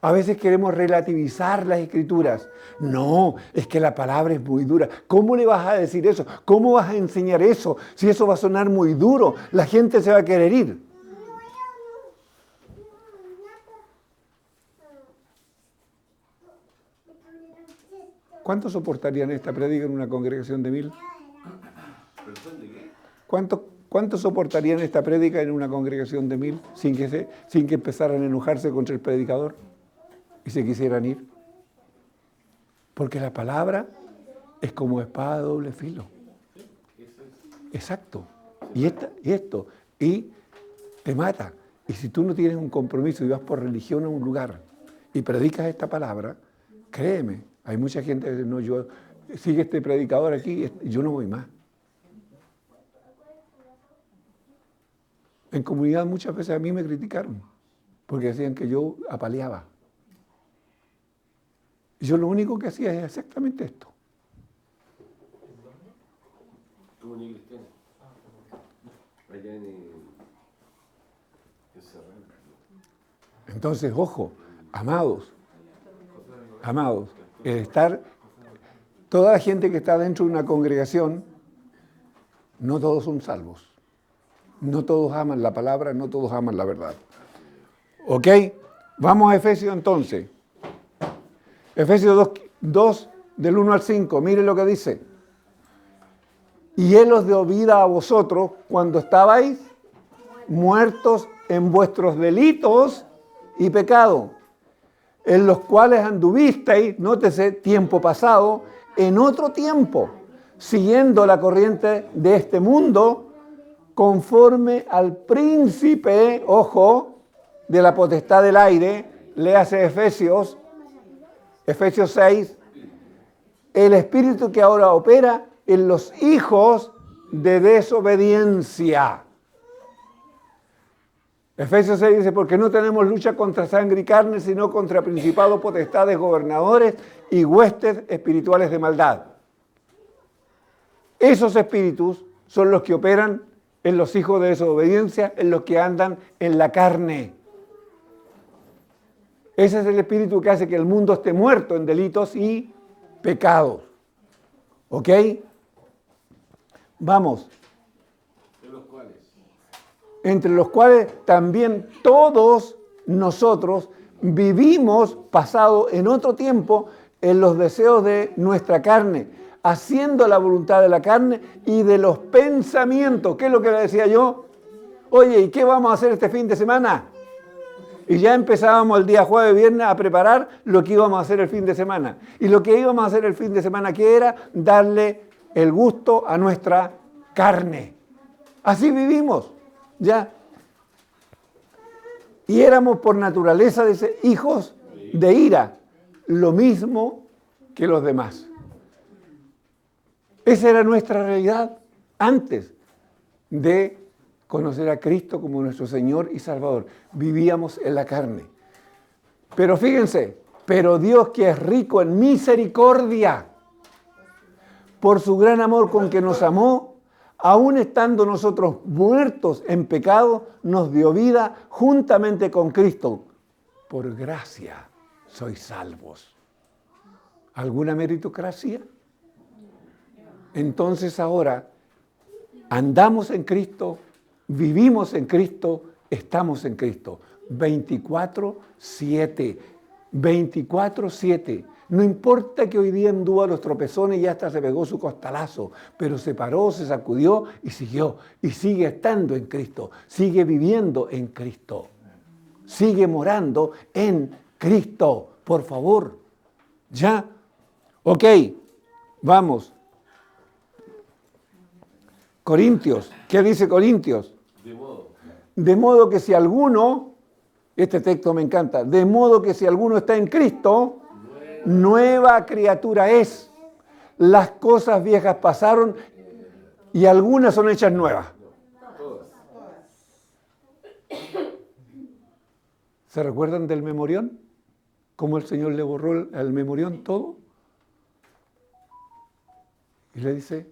A veces queremos relativizar las Escrituras. No, es que la palabra es muy dura. ¿Cómo le vas a decir eso? ¿Cómo vas a enseñar eso? Si eso va a sonar muy duro, la gente se va a querer ir. ¿Cuántos soportarían esta prédica en una congregación de 1000? ¿Cuántos soportarían esta prédica en una congregación de 1000 sin que empezaran a enojarse contra el predicador y se quisieran ir? Porque la palabra es como espada de doble filo. Exacto. Y esto te mata. Y si tú no tienes un compromiso y vas por religión a un lugar y predicas esta palabra, créeme, hay mucha gente que dice, no, yo sigue este predicador aquí, yo no voy más. En comunidad muchas veces a mí me criticaron, porque decían que yo apaleaba. Y yo lo único que hacía es exactamente esto. Comunidad cristiana. Allá en Serrano. Entonces, ojo, amados, el estar, toda la gente que está dentro de una congregación, no todos son salvos. No todos aman la palabra, no todos aman la verdad. ¿Ok? Vamos a Efesios entonces. Efesios 2 del 1 al 5, mire lo que dice. Y Él os dio vida a vosotros cuando estabais muertos en vuestros delitos y pecados, en los cuales anduvisteis, nótese, tiempo pasado, en otro tiempo, siguiendo la corriente de este mundo, conforme al príncipe, ojo, de la potestad del aire, léase Efesios 6, el espíritu que ahora opera en los hijos de desobediencia. Efesios 6 dice, porque no tenemos lucha contra sangre y carne, sino contra principados, potestades, gobernadores y huestes espirituales de maldad. Esos espíritus son los que operan en los hijos de desobediencia, en los que andan en la carne. Ese es el espíritu que hace que el mundo esté muerto en delitos y pecados. ¿Ok? Vamos. Entre los cuales también todos nosotros vivimos pasado en otro tiempo en los deseos de nuestra carne, haciendo la voluntad de la carne y de los pensamientos. ¿Qué es lo que le decía yo? Oye, ¿y qué vamos a hacer este fin de semana? Y ya empezábamos el día jueves, viernes a preparar lo que íbamos a hacer el fin de semana. Y lo que íbamos a hacer el fin de semana, ¿qué era? Darle el gusto a nuestra carne. Así vivimos, ya. Y éramos por naturaleza hijos de ira, lo mismo que los demás. Esa era nuestra realidad antes de conocer a Cristo como nuestro Señor y Salvador. Vivíamos en la carne. Pero fíjense, pero Dios, que es rico en misericordia, por su gran amor con que nos amó, aun estando nosotros muertos en pecado, nos dio vida juntamente con Cristo. Por gracia sois salvos. ¿Alguna meritocracia? Entonces ahora andamos en Cristo, vivimos en Cristo, estamos en Cristo. 24/7. 24/7. No importa que hoy día anduvo a los tropezones y hasta se pegó su costalazo, pero se paró, se sacudió y siguió. Y sigue estando en Cristo, sigue viviendo en Cristo, sigue morando en Cristo. Por favor, ¿ya? Ok, vamos. Corintios, ¿qué dice Corintios? De modo que si alguno, este texto me encanta, de modo que si alguno está en Cristo, nueva criatura es. Las cosas viejas pasaron y algunas son hechas nuevas. ¿Se recuerdan del memorión? ¿Cómo el Señor le borró al memorión todo? Y le dice,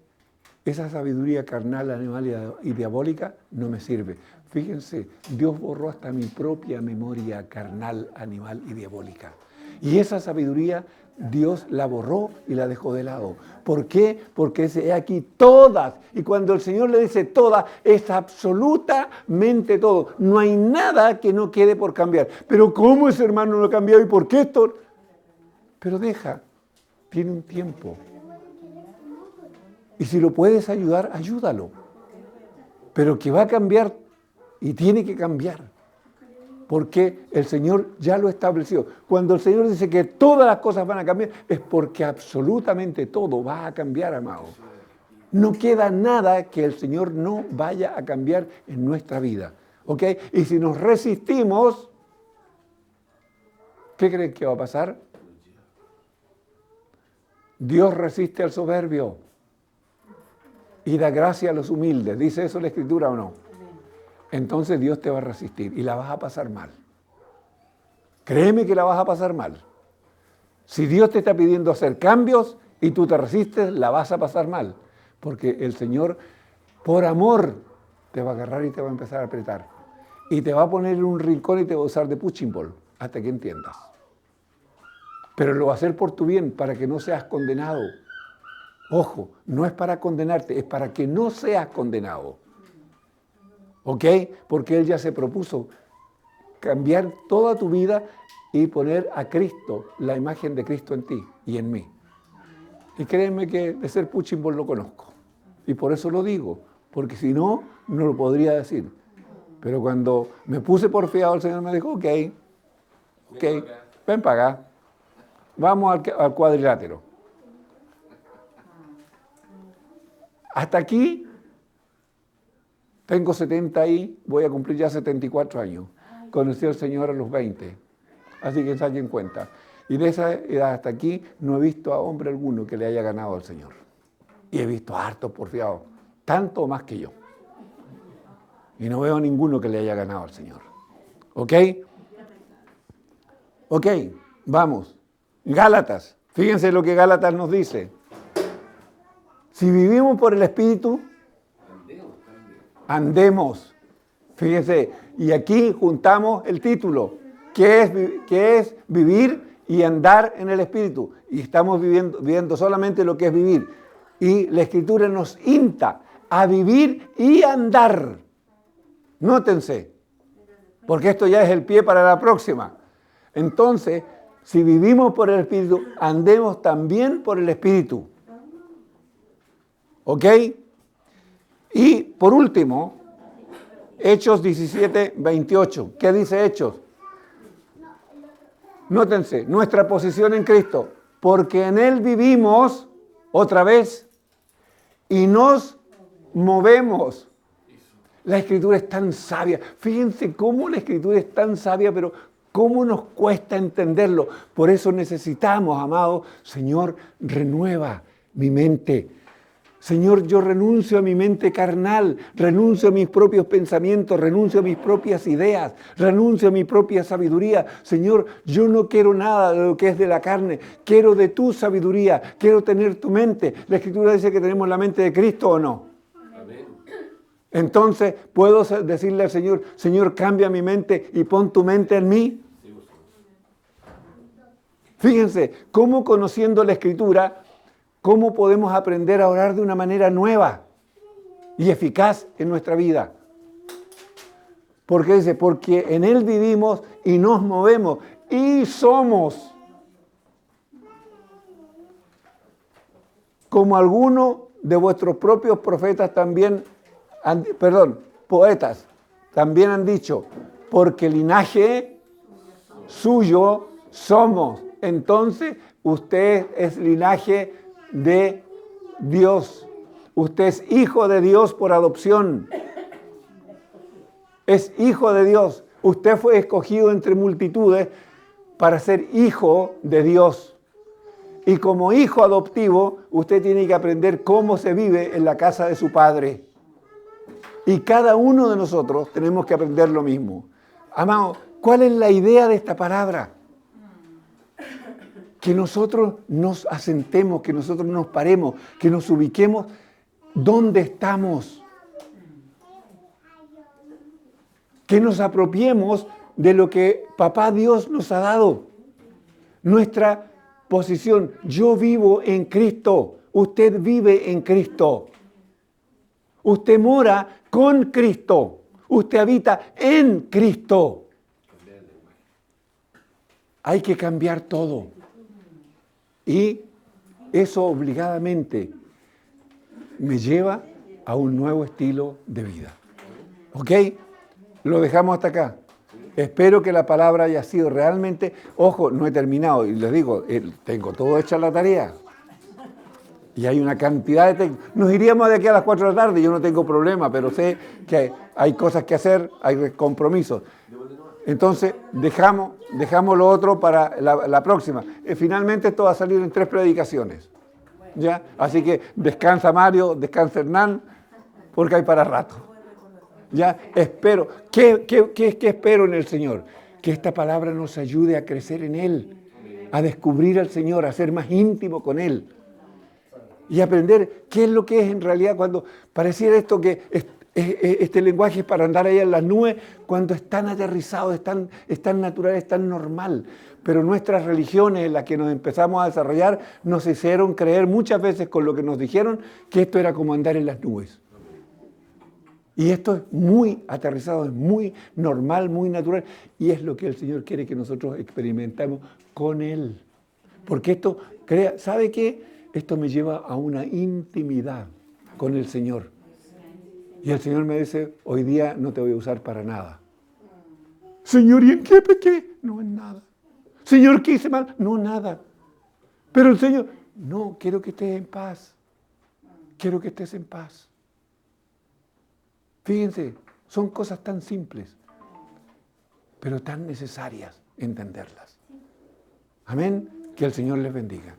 esa sabiduría carnal, animal y diabólica no me sirve. Fíjense, Dios borró hasta mi propia memoria carnal, animal y diabólica. Y esa sabiduría Dios la borró y la dejó de lado. ¿Por qué? Porque dice, aquí todas. Y cuando el Señor le dice todas, es absolutamente todo. No hay nada que no quede por cambiar. Pero ¿cómo ese hermano no ha cambiado? ¿Y por qué esto? Pero deja, tiene un tiempo. Y si lo puedes ayudar, ayúdalo. Pero que va a cambiar y tiene que cambiar. Porque el Señor ya lo estableció. Cuando el Señor dice que todas las cosas van a cambiar, es porque absolutamente todo va a cambiar, amado. No queda nada que el Señor no vaya a cambiar en nuestra vida. ¿Ok? Y si nos resistimos, ¿qué creen que va a pasar? Dios resiste al soberbio y da gracia a los humildes. ¿Dice eso la Escritura o no? Entonces Dios te va a resistir y la vas a pasar mal. Créeme que la vas a pasar mal. Si Dios te está pidiendo hacer cambios y tú te resistes, la vas a pasar mal. Porque el Señor, por amor, te va a agarrar y te va a empezar a apretar. Y te va a poner en un rincón y te va a usar de punching ball hasta que entiendas. Pero lo va a hacer por tu bien, para que no seas condenado. Ojo, no es para condenarte, es para que no seas condenado. ¿Ok? Porque Él ya se propuso cambiar toda tu vida y poner a Cristo, la imagen de Cristo en ti y en mí. Y créeme que de ser punching ball lo conozco. Y por eso lo digo, porque si no, no lo podría decir. Pero cuando me puse porfiado, el Señor me dijo, ok, ven para acá. Vamos al cuadrilátero. Hasta aquí, tengo 70 y voy a cumplir ya 74 años. Conocí al Señor a los 20. Así que saquen cuenta. Y de esa edad hasta aquí no he visto a hombre alguno que le haya ganado al Señor. Y he visto a hartos porfiados, tanto o más que yo. Y no veo a ninguno que le haya ganado al Señor. ¿Ok? Ok, vamos. Gálatas. Fíjense lo que Gálatas nos dice. Si vivimos por el Espíritu, andemos. Fíjense, y aquí juntamos el título, que es vivir y andar en el Espíritu. Y estamos viviendo solamente lo que es vivir. Y la Escritura nos insta a vivir y andar. Nótense, porque esto ya es el pie para la próxima. Entonces, si vivimos por el Espíritu, andemos también por el Espíritu. ¿Ok? Y por último, Hechos 17, 28. ¿Qué dice Hechos? Nótense, nuestra posición en Cristo. Porque en Él vivimos, otra vez, y nos movemos. La Escritura es tan sabia. Fíjense cómo la Escritura es tan sabia, pero cómo nos cuesta entenderlo. Por eso necesitamos, amados, Señor, renueva mi mente. Señor, yo renuncio a mi mente carnal, renuncio a mis propios pensamientos, renuncio a mis propias ideas, renuncio a mi propia sabiduría. Señor, yo no quiero nada de lo que es de la carne, quiero de tu sabiduría, quiero tener tu mente. La Escritura dice que tenemos la mente de Cristo, ¿o no? Entonces, ¿puedo decirle al Señor, Señor, cambia mi mente y pon tu mente en mí? Fíjense, cómo conociendo la Escritura, cómo podemos aprender a orar de una manera nueva y eficaz en nuestra vida. Porque dice, porque en Él vivimos y nos movemos y somos. Como algunos de vuestros propios profetas también poetas también han dicho, porque linaje suyo somos. Entonces, usted es linaje de Dios. Usted es hijo de Dios por adopción. Es hijo de Dios. Usted fue escogido entre multitudes para ser hijo de Dios. Y como hijo adoptivo, usted tiene que aprender cómo se vive en la casa de su padre. Y cada uno de nosotros tenemos que aprender lo mismo. Amado, ¿cuál es la idea de esta palabra? Que nosotros nos asentemos, que nosotros nos paremos, que nos ubiquemos donde estamos. Que nos apropiemos de lo que Papá Dios nos ha dado. Nuestra posición. Yo vivo en Cristo. Usted vive en Cristo. Usted mora con Cristo. Usted habita en Cristo. Hay que cambiar todo. Y eso obligadamente me lleva a un nuevo estilo de vida. ¿Ok? Lo dejamos hasta acá. Espero que la palabra haya sido realmente... Ojo, no he terminado. Y les digo, tengo todo hecha la tarea. Y hay una cantidad de... Nos iríamos de aquí a las 4 de la tarde. Yo no tengo problema, pero sé que hay cosas que hacer, hay compromisos. Entonces, dejamos lo otro para la próxima. Finalmente esto va a salir en 3 predicaciones. ¿Ya? Así que descansa Mario, descansa Hernán, porque hay para rato. ¿Ya? Espero. ¿Qué espero en el Señor? Que esta palabra nos ayude a crecer en Él, a descubrir al Señor, a ser más íntimo con Él. Y aprender qué es lo que es en realidad cuando pareciera esto que este lenguaje es para andar ahí en las nubes, cuando es tan aterrizado, es tan natural, es tan normal. Pero nuestras religiones en las que nos empezamos a desarrollar nos hicieron creer muchas veces con lo que nos dijeron que esto era como andar en las nubes. Y esto es muy aterrizado, es muy normal, muy natural. Y es lo que el Señor quiere que nosotros experimentemos con Él. Porque esto, ¿sabe qué? Esto me lleva a una intimidad con el Señor. Y el Señor me dice, hoy día no te voy a usar para nada. Señor, ¿y en qué pequé? No, en nada. Señor, ¿qué hice mal? No, nada. Pero el Señor, no, quiero que estés en paz. Quiero que estés en paz. Fíjense, son cosas tan simples, pero tan necesarias entenderlas. Amén. Que el Señor les bendiga.